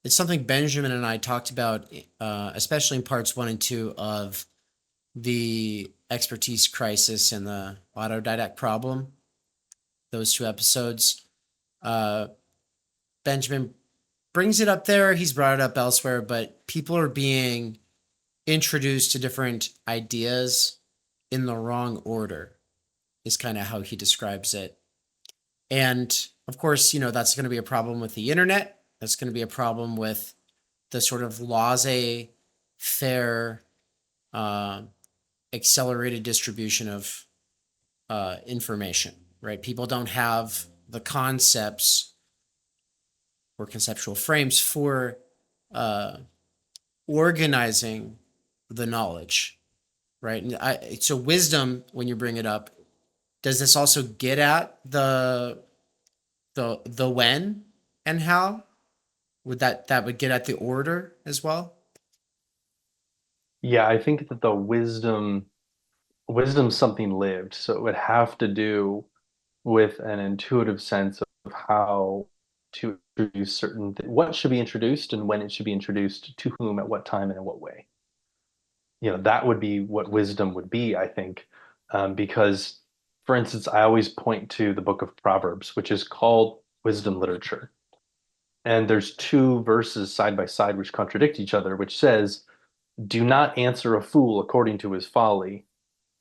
it's something Benjamin and I talked about, especially in parts 1 and 2 of the expertise crisis and the autodidact problem. Those 2 episodes. Uh, Benjamin brings it up there. He's brought it up elsewhere, but people are being introduced to different ideas in the wrong order, is kind of how he describes it. And of course, that's going to be a problem with the internet. That's going to be a problem with the sort of laissez faire, uh, accelerated distribution of information, right? People don't have the concepts or conceptual frames for uh, organizing the knowledge, right? And so wisdom, when you bring it up, does this also get at the when and how? Would that would get at the order as well? Yeah, I think that the wisdom's something lived, so it would have to do with an intuitive sense of how to introduce what should be introduced and when it should be introduced to whom at what time and in what way. That would be what wisdom would be, I think, because, for instance, I always point to the book of Proverbs, which is called wisdom literature. And there's two verses side by side which contradict each other, which says, do not answer a fool according to his folly.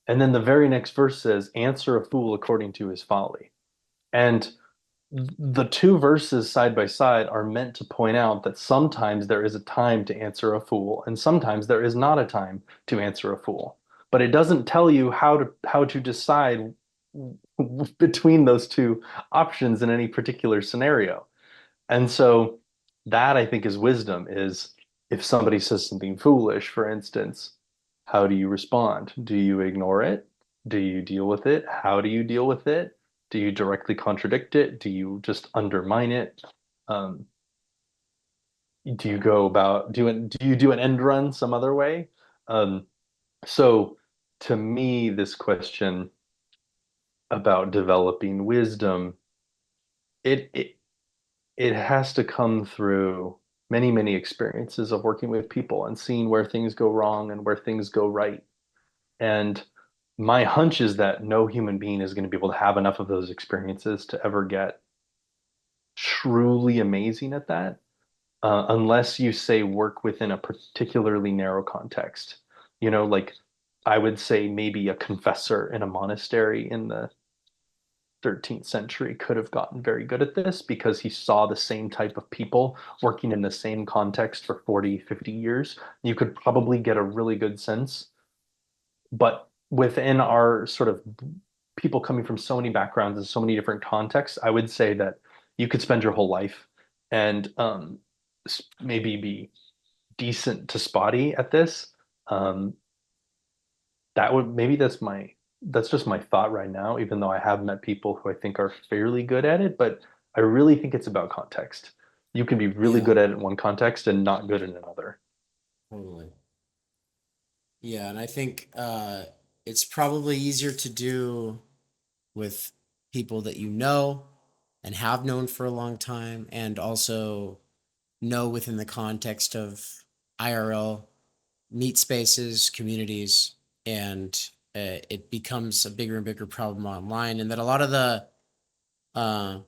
And then the very next verse says, answer a fool according to his folly. And the two verses side by side are meant to point out that sometimes there is a time to answer a fool, and sometimes there is not a time to answer a fool. But it doesn't tell you how to decide between those two options in any particular scenario. And so that, I think, is wisdom, is if somebody says something foolish, for instance, how do you respond? Do you ignore it? Do you deal with it? How do you deal with it? Do you directly contradict it? Do you just undermine it? Um, do you go about do you do an end run some other way? Um, so to me, this question about developing wisdom, it it it has to come through many, many experiences of working with people and seeing where things go wrong and where things go right. And my hunch is that no human being is going to be able to have enough of those experiences to ever get truly amazing at that, unless you say work within a particularly narrow context. Like I would say maybe a confessor in a monastery in the 13th century could have gotten very good at this because he saw the same type of people working in the same context for 40, 50 years. You could probably get a really good sense. But within our sort of people coming from so many backgrounds and so many different contexts, I would say that you could spend your whole life and maybe be decent to spotty at this. Um, that would maybe that's just my thought right now, even though I have met people who I think are fairly good at it, but I really think it's about context. You can be really Yeah, good at it in one context and not good in another. totally. Yeah, and I think it's probably easier to do with people that you know and have known for a long time, and also know within the context of IRL meet spaces, communities, and it becomes a bigger and bigger problem online. And that a lot of the uh,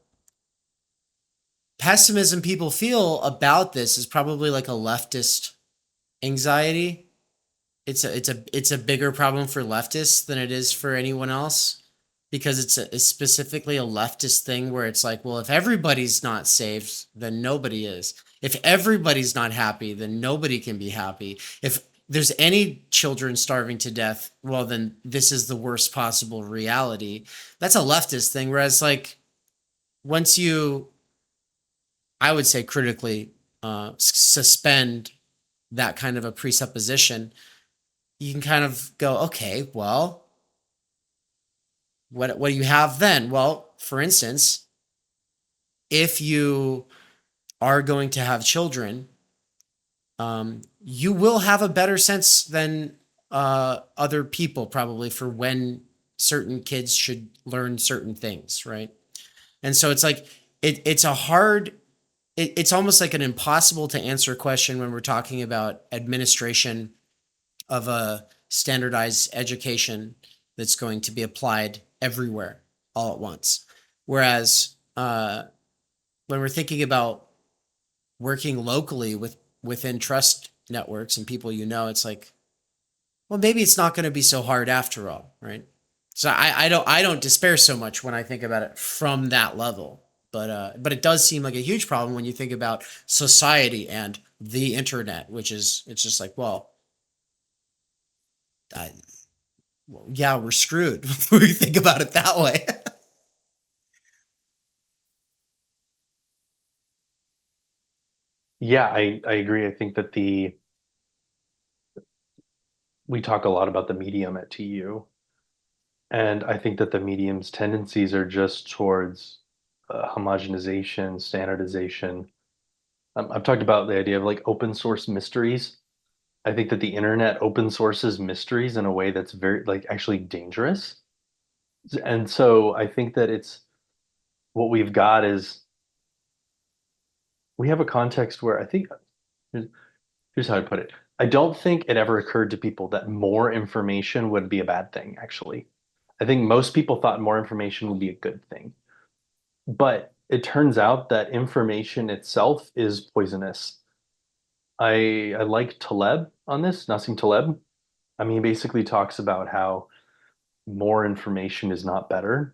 pessimism people feel about this is probably like a leftist anxiety. It's a bigger problem for leftists than it is for anyone else, because it's specifically a leftist thing where it's like, well, if everybody's not saved, then nobody is. If everybody's not happy, then nobody can be happy. If there's any children starving to death, well, then this is the worst possible reality. That's a leftist thing. Whereas, like, once you, I would say, critically suspend that kind of a presupposition, you can kind of go, okay, well, what do you have then? Well, for instance, if you are going to have children, you will have a better sense than other people probably for when certain kids should learn certain things, right? And so it's like it's a hard, it's almost like an impossible to answer question when we're talking about administration of a standardized education that's going to be applied everywhere all at once. Whereas when we're thinking about working locally within trust networks and people it's like, well, maybe it's not going to be so hard after all, right? So I don't despair so much when I think about it from that level. But it does seem like a huge problem when you think about society and the internet, which is, it's just like, well, I, well, yeah, we're screwed when we think about it that way. Yeah, I agree. I think that we talk a lot about the medium at TU, and I think that the medium's tendencies are just towards homogenization, standardization. I've talked about the idea of like open source mysteries. I think that the internet open sources mysteries in a way that's very like actually dangerous. And so I think that it's what we've got is we have a context where I think here's, here's how I put it. I don't think it ever occurred to people that more information would be a bad thing, actually. I think most people thought more information would be a good thing. But it turns out that information itself is poisonous. I like Taleb on this, Nassim Taleb. I mean, he basically talks about how more information is not better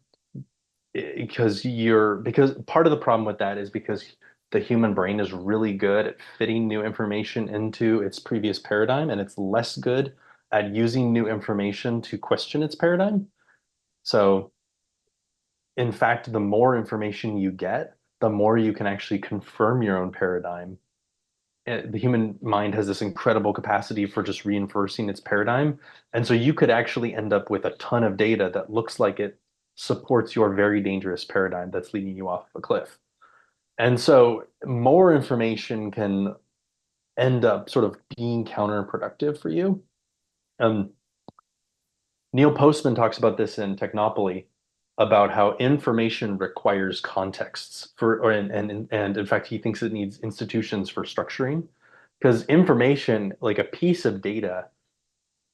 because part of the problem with that is because the human brain is really good at fitting new information into its previous paradigm, and it's less good at using new information to question its paradigm. So, in fact, the more information you get, the more you can actually confirm your own paradigm. The human mind has this incredible capacity for just reinforcing its paradigm. And so you could actually end up with a ton of data that looks like it supports your very dangerous paradigm that's leading you off a cliff. And so more information can end up sort of being counterproductive for you. Um, Neil Postman talks about this in Technopoly about how information requires contexts for, or and in fact, he thinks it needs institutions for structuring because information, like a piece of data,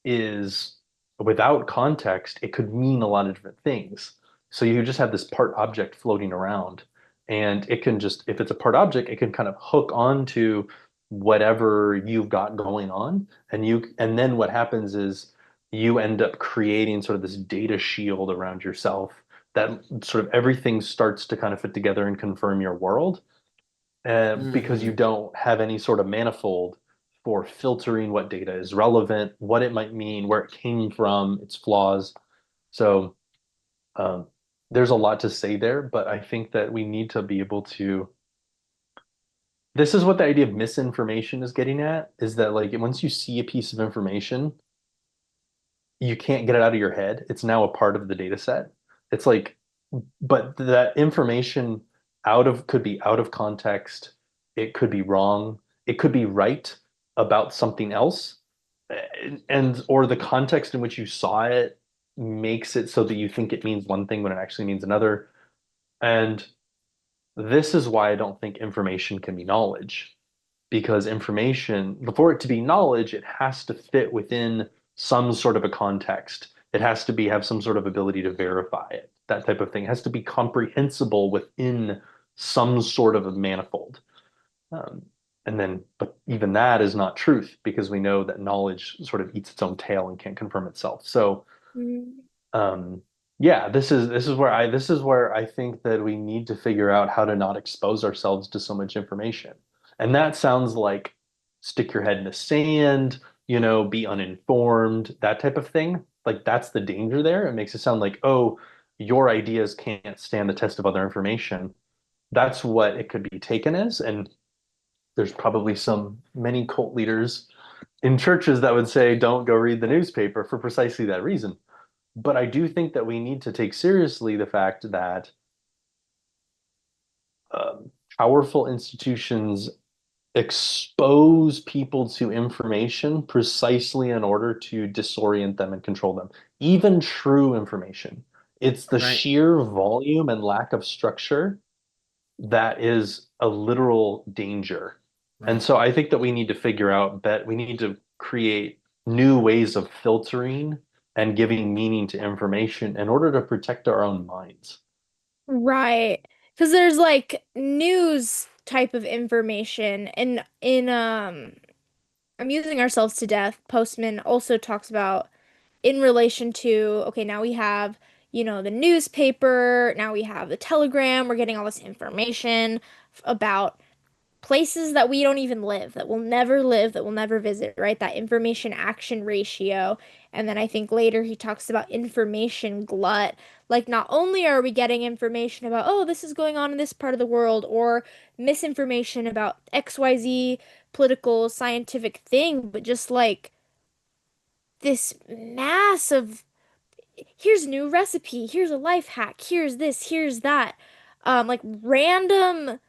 is without context, it could mean a lot of different things. So you just have this part object floating around, and it can just, if it's a part object, it can kind of hook onto whatever you've got going on. And then what happens is you end up creating sort of this data shield around yourself that sort of everything starts to kind of fit together and confirm your world because you Hmm. don't have any sort of manifold for filtering what data is relevant, what it might mean, where it came from, its flaws. So um, there's a lot to say there, but I think that we need to be able to. This is what the idea of misinformation is getting at, is that like once you see a piece of information, you can't get it out of your head. It's now a part of the data set. It's like, but that information out of could be out of context. It could be wrong. It could be right about something else. And or the context in which you saw it makes it so that you think it means one thing when it actually means another. And this is why I don't think information can be knowledge because information, before it to be knowledge, it has to fit within some sort of a context. It has to be have some sort of ability to verify it, that type of thing. It has to be comprehensible within some sort of a manifold. Um, and then, but even that is not truth because we know that knowledge sort of eats its own tail and can't confirm itself. So Mm. um, yeah, this is where I think that we need to figure out how to not expose ourselves to so much information. And that sounds like stick your head in the sand, be uninformed, that type of thing. Like that's the danger there. It makes it sound like, oh, your ideas can't stand the test of other information. That's what it could be taken as. And there's probably many cult leaders in churches that would say, don't go read the newspaper for precisely that reason. But I do think that we need to take seriously the fact that powerful institutions expose people to information precisely in order to disorient them and control them. Even true information. It's the Right. sheer volume and lack of structure that is a literal danger. And Right. so I think that we need to figure out that we need to create new ways of filtering and giving meaning to information in order to protect our own minds. Right. Because there's like news type of information and in Amusing Ourselves to Death, Postman also talks about in relation to, okay, now we have, the newspaper, now we have the telegram, we're getting all this information about places that we don't even live, that we'll never live, that we'll never visit, right? That information action ratio. And then I think later he talks about information glut. Like, not only are we getting information about, oh, this is going on in this part of the world, or misinformation about XYZ political, scientific thing, but just like this mass of here's a new recipe, here's a life hack, here's this, here's that. Like random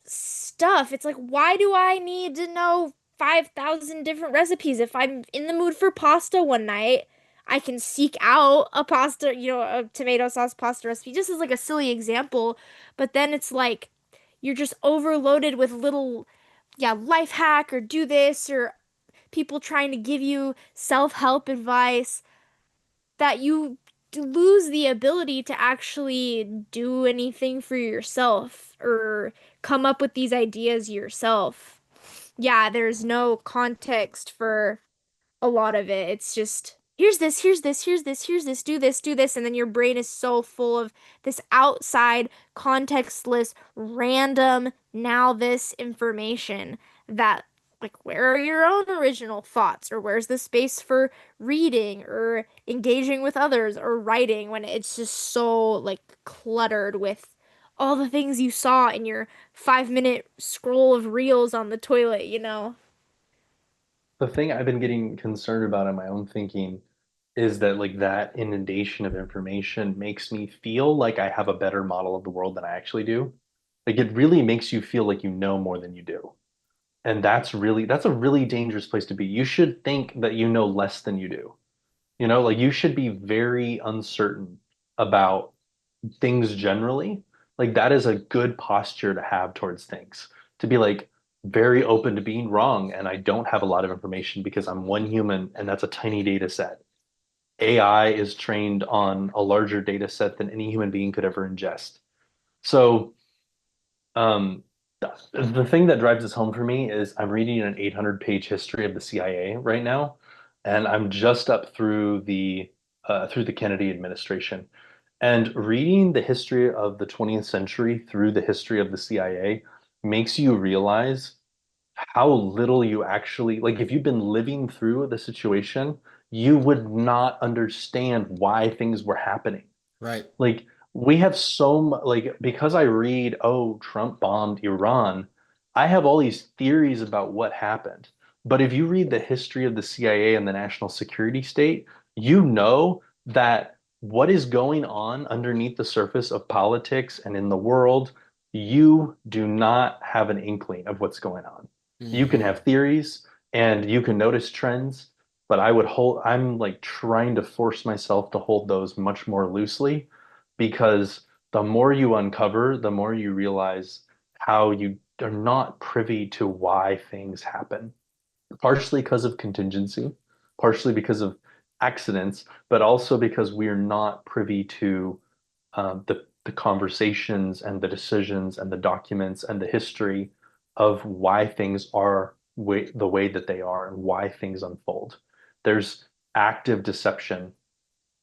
stuff. It's like, why do I need to know 5,000 different recipes? If I'm in the mood for pasta one night, I can seek out a pasta, a tomato sauce pasta recipe, just as like a silly example. But then it's like, you're just overloaded with little, yeah, life hack or do this or people trying to give you self-help advice that you lose the ability to actually do anything for yourself or come up with these ideas yourself. Yeah, there's no context for a lot of it. It's just here's this, here's this, here's this, here's this, do this, and then your brain is so full of this outside, contextless, random, now this information that like where are your own original thoughts or where's the space for reading or engaging with others or writing when it's just so like cluttered with all the things you saw in your 5 minute scroll of reels on the toilet, you know? The thing I've been getting concerned about in my own thinking is that like that inundation of information makes me feel like I have a better model of the world than I actually do. Like it really makes you feel like you know more than you do. And that's a really dangerous place to be. You should think that you know less than you do. You know, like you should be very uncertain about things generally. Like that is a good posture to have towards things. To be like very open to being wrong and I don't have a lot of information because I'm one human and that's a tiny data set. AI is trained on a larger data set than any human being could ever ingest. So, um, the thing that drives this home for me is I'm reading an 800-page history of the CIA right now, and I'm just up through the Kennedy administration. And reading the history of the 20th century through the history of the CIA makes you realize how little you actually like if you've been living through the situation, you would not understand why things were happening. Right. Like we have so much like because I read, oh, Trump bombed Iran, I have all these theories about what happened. But if you read the history of the CIA and the national security state, you know that what is going on underneath the surface of politics and in the world, you do not have an inkling of what's going on. You can Hmm. have theories and you can notice trends, but I'm like trying to force myself to hold those much more loosely because the more you uncover, the more you realize how you are not privy to why things happen. Partially because of contingency, partially because of accidents, but also because we are not privy to the conversations and the decisions and the documents and the history of why things are the way that they are and why things unfold. There's active deception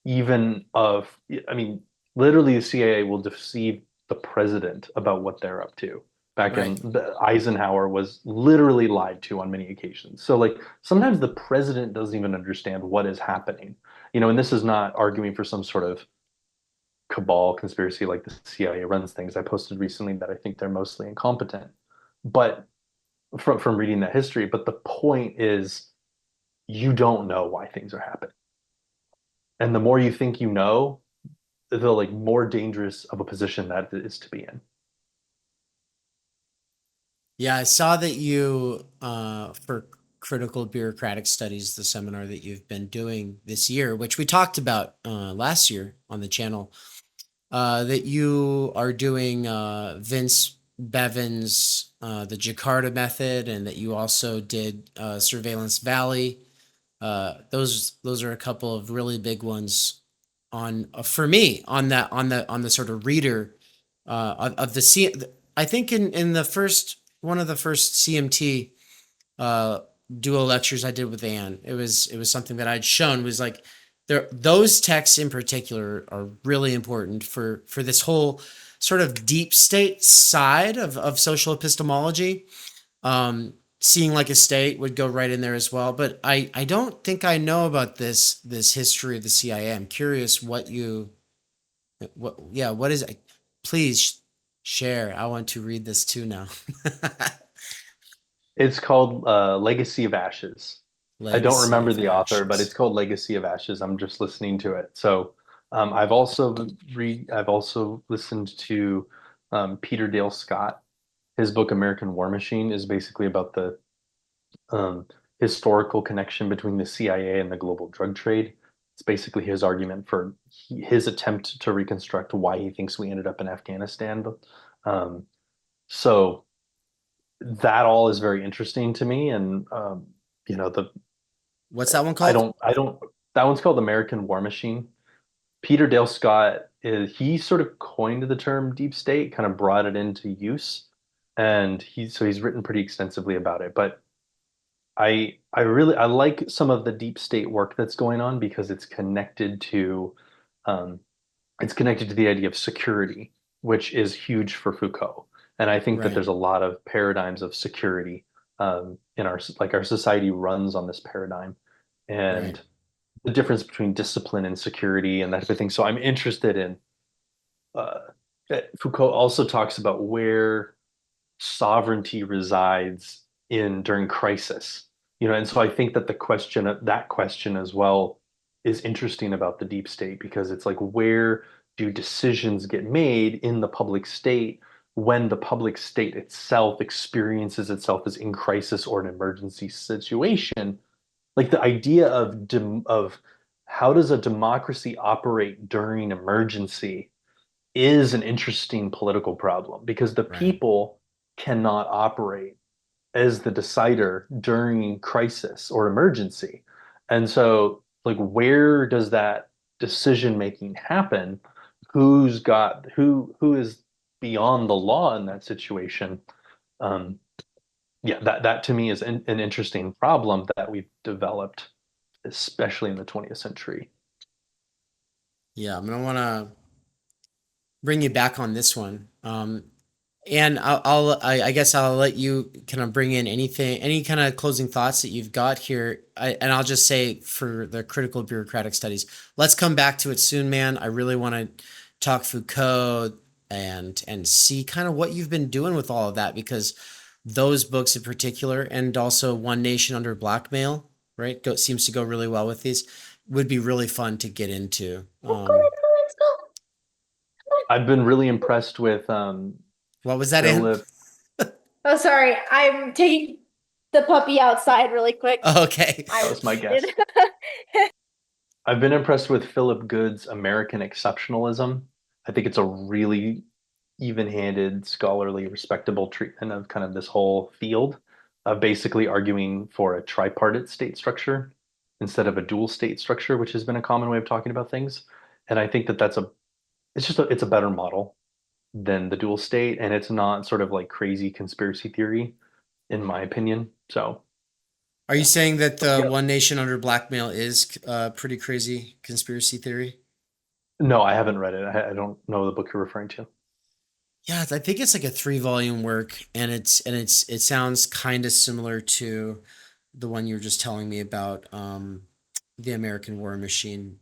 even of, I mean, literally the CIA will deceive the president about what they're up to. Back in Right. Eisenhower was literally lied to on many occasions. So like sometimes the president doesn't even understand what is happening. You know, and this is not arguing for some sort of cabal conspiracy like the CIA runs things. I posted recently that I think they're mostly incompetent. But from reading that history, but the point is you don't know why things are happening. And the more you think you know, the like more dangerous of a position that is to be in. Yeah, I saw that you, for critical bureaucratic studies, the seminar that you've been doing this year, which we talked about last year on the channel, that you are doing Vince Bevan's the Jakarta method, and that you also did Surveillance Valley. Those are a couple of really big ones on for me on that on the sort of reader of the C. I think in the first one of the first CMT uh, duo lectures I did with Anne, it was something that I'd shown was like there those texts in particular are really important for this whole sort of deep state side of social epistemology. Seeing like a state would go right in there as well. But I don't think I know about this history of the CIA. I'm curious what yeah, what is it? Please share. I want to read this too now. It's called Legacy of Ashes. I don't Legacy remember of the author, but it's Ashes. called Legacy of Ashes. I'm just listening to it. So I've also listened to Peter Dale Scott. His book American War Machine is basically about the um, historical connection between the CIA and the global drug trade. It's basically his argument for his attempt to reconstruct why he thinks we ended up in Afghanistan. Um, So that all is very interesting to me. And the What's that one I called? don't I don't that one's called American War Machine. Peter Dale Scott he sort of coined the term deep state, kind of brought it into use, and he's written pretty extensively about it. But I like some of the deep state work that's going on because um, it's connected to the idea of security, which is huge for Foucault. And I think that Right, there's a lot of paradigms of security in our society runs on this paradigm, right, and the difference between discipline and security and that type of thing. So I'm interested in uh, Foucault also talks about where sovereignty resides in during crisis. And so I think that that question as well is interesting about the deep state, because it's like, where do decisions get made in the public state when the public state itself experiences itself as in crisis or an emergency situation? Like the idea of how does a democracy operate during emergency is an interesting political problem, because the right. people cannot operate as the decider during crisis or emergency. And so, like, where does that decision making happen? Who is beyond the law in that situation? Um, yeah, that to me is an interesting problem that we've developed, especially in the 20th century. Yeah, I'm gonna want to bring you back on this one. And I guess I'll let you kind of bring in anything, any kind of closing thoughts that you've got here. And I'll just say for the critical bureaucratic studies, let's come back to it soon, man. I really want to talk Foucault and see kind of what you've been doing with all of that, because those books in particular, and also One Nation Under Blackmail, right, seems to go really well with these. Would be really fun to get into. I've been really impressed with What was that, Anne? Philip. Oh, sorry. I'm taking the puppy outside really quick. Okay. That I'm was my guess. I've been impressed with Philip Good's American exceptionalism. I think it's a really even-handed, scholarly, respectable treatment of kind of this whole field of basically arguing for a tripartite state structure instead of a dual state structure, which has been a common way of talking about things. And I think that it's a better model than the dual state, and it's not sort of like crazy conspiracy theory, in my opinion. So, Are you yeah. saying that the Yeah. One Nation Under Blackmail is pretty crazy conspiracy theory? No, I haven't read it. I don't know the book you're referring to. Yeah, I think it's like a 3 volume work, and it sounds kind of similar to the one you were just telling me about, the American War Machine,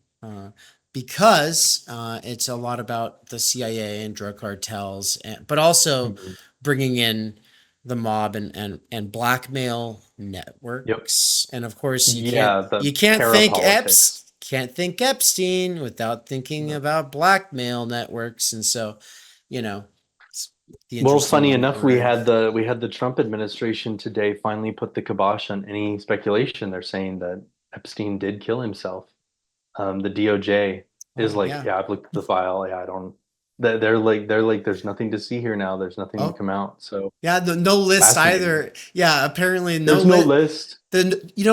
because it's a lot about the CIA and drug cartels, but also Mhm. bringing in the mob and blackmail Yep. networks. And of course, Yeah, the you can't think parapolitics. Epstein without thinking No. about blackmail networks. And so, you know, it's the Well, interesting funny one that enough, we're in. we had the Trump administration today finally put the kibosh on any speculation. They're saying that Epstein did kill himself. The DOJ is Oh like, yeah. yeah, I've looked at the file. Yeah, I don't. They're like, there's nothing to see here now. There's nothing to Oh come out. So yeah. No list fascinating. either. Yeah. Apparently no There's no list. list. Then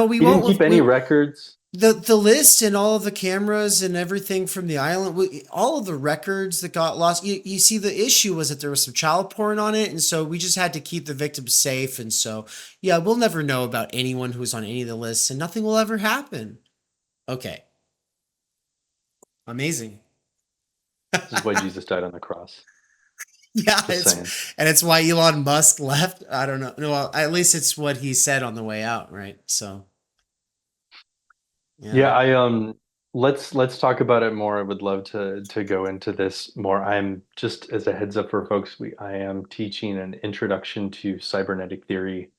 we He didn't won't. keep any records. The list and all of the cameras and everything from the island, all of the records that got lost. You see, the issue was that there was some child porn on it, and so we just had to keep the victims safe. And so, yeah, we'll never know about anyone who was on any of the lists, and nothing will ever happen. Okay, amazing. This is why Jesus died on the cross. Yeah, Just saying. it's why Elon Musk left. I don't know. No, well, at least it's what he said on the way out, right? So, yeah. Yeah, let's talk about it more. I would love to go into this more. I'm just as a heads up for folks, I am teaching an introduction to cybernetic theory,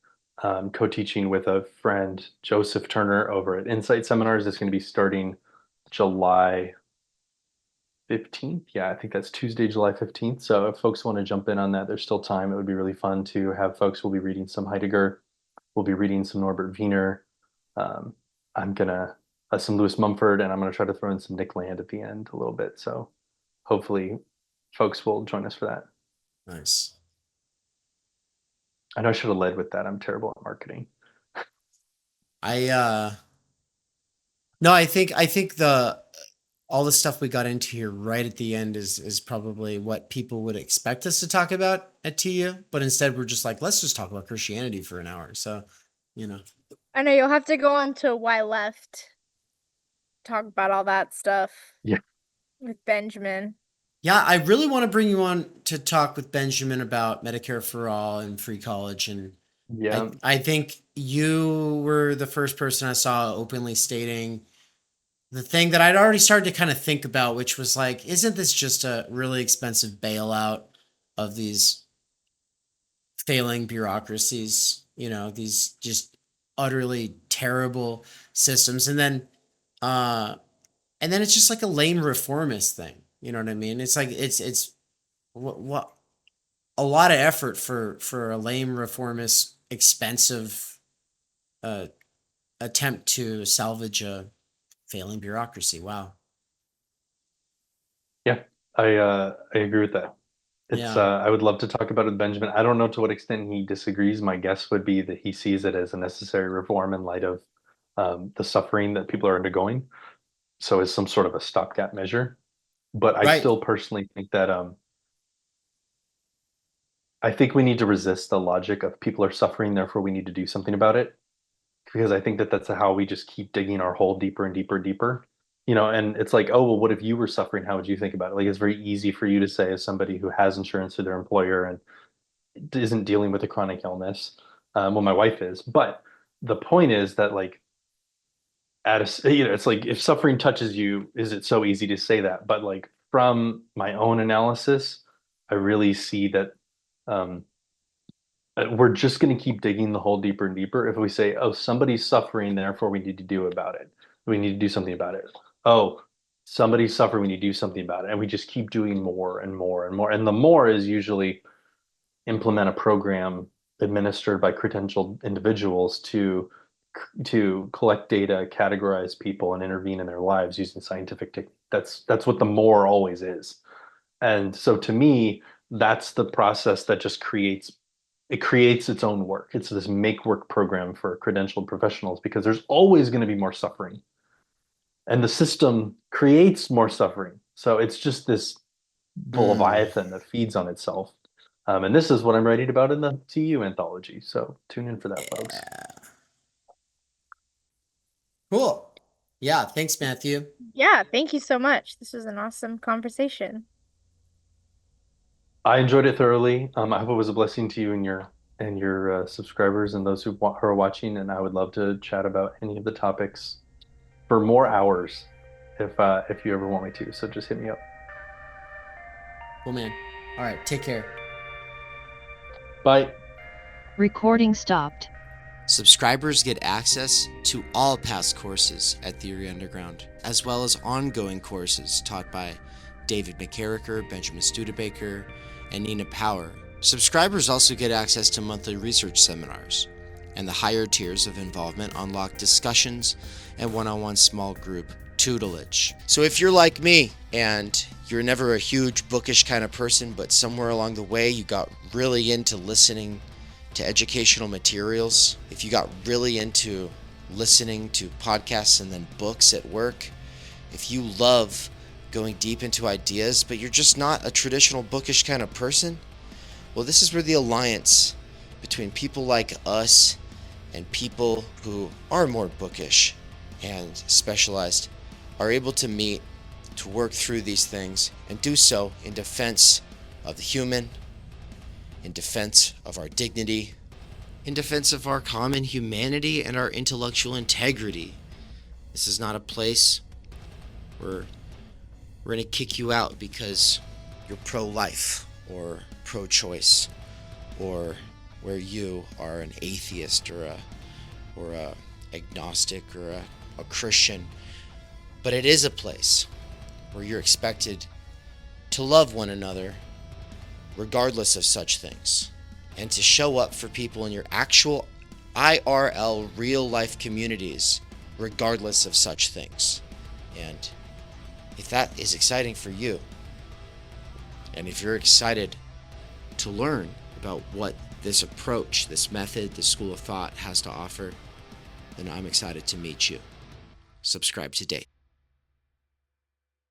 co-teaching with a friend, Joseph Turner, over at Insight Seminars. It's going to be starting July 15th. Yeah, I think that's Tuesday, July 15th. So if folks want to jump in on that, there's still time. It would be really fun to have folks. We'll be reading some Heidegger. We'll be reading some Norbert Wiener. Um, I'm gonna some Lewis Mumford, and I'm gonna try to throw in some Nick Land at the end a little bit. So hopefully, folks will join us for that. Nice. I know I should have led with that. I'm terrible at marketing. I no, I think the all the stuff we got into here right at the end is probably what people would expect us to talk about at TU, but instead we're just like, let's just talk about Christianity for an hour. So, you know. I know you'll have to go on to Why Left, talk about all that stuff Yeah. with Benjamin. Yeah, I really want to bring you on to talk with Benjamin about Medicare for All and free college. And Yeah. I think you were the first person I saw openly stating the thing that I'd already started to kind of think about, which was like, isn't this just a really expensive bailout of these failing bureaucracies? You know, these just utterly terrible systems. Uh, and then it's just like a lame reformist thing. You know what I mean? It's like it's what a lot of effort for a lame reformist, expensive uh, attempt to salvage a failing bureaucracy. Wow. Yeah. I agree with that. It's Yeah. I would love to talk about it with Benjamin. I don't know to what extent he disagrees. My guess would be that he sees it as a necessary reform in light of the suffering that people are undergoing. So it's some sort of a stopgap measure. But I Right. still personally think that I think we need to resist the logic of people are suffering, therefore we need to do something about it. Because I think that that's how we just keep digging our hole deeper and deeper and deeper. And it's like, oh, well, what if you were suffering? How would you think about it? Like, it's very easy for you to say as somebody who has insurance through their employer and isn't dealing with a chronic illness. Well, my wife is, but the point is that like it's like if suffering touches you, is it so easy to say that? But like from my own analysis, I really see that um, we're just going to keep digging the hole deeper and deeper. If we say, oh, somebody's suffering, therefore we need to do about it. We need to do something about it. Oh, somebody's suffering, we need to do something about it. And we just keep doing more and more and more. And the more is usually implement a program administered by credentialed individuals to collect data, categorize people, and intervene in their lives using scientific technique. That's what the more always is. And so to me, that's the process that just creates its own work. It's this make work program for credentialed professionals because there's always going to be more suffering. And the system creates more suffering. So it's just this Mm. leviathan that feeds on itself. And this is what I'm writing about in the TU anthology. So tune in for that, folks. Yeah. Cool. Yeah. Thanks, Matthew. Yeah, thank you so much. This was an awesome conversation. I enjoyed it thoroughly. I hope it was a blessing to you and your subscribers and those who are watching. And I would love to chat about any of the topics for more hours if you ever want me to. So just hit me up. Cool, man. All right. Take care. Bye. Recording stopped. Subscribers get access to all past courses at Theory Underground, as well as ongoing courses taught by David McKerracher, Benjamin Studebaker, and Nina Power. Subscribers also get access to monthly research seminars, and the higher tiers of involvement unlock discussions and one-on-one small group tutelage. So if you're like me and you're never a huge bookish kind of person, but somewhere along the way you got really into listening to educational materials, if you got really into listening to podcasts and then books at work, if you love going deep into ideas, but you're just not a traditional bookish kind of person, well, this is where the alliance between people like us and people who are more bookish and specialized are able to meet to work through these things and do so in defense of the human, in defense of our dignity, in defense of our common humanity and our intellectual integrity. This is not a place where we're going to kick you out because you're pro-life or pro-choice, or where you are an atheist or a agnostic or a Christian. But it is a place where you're expected to love one another regardless of such things, and to show up for people in your actual IRL real life communities regardless of such things. And if that is exciting for you, and if you're excited to learn about what this approach, this method, this school of thought has to offer, then I'm excited to meet you. Subscribe today.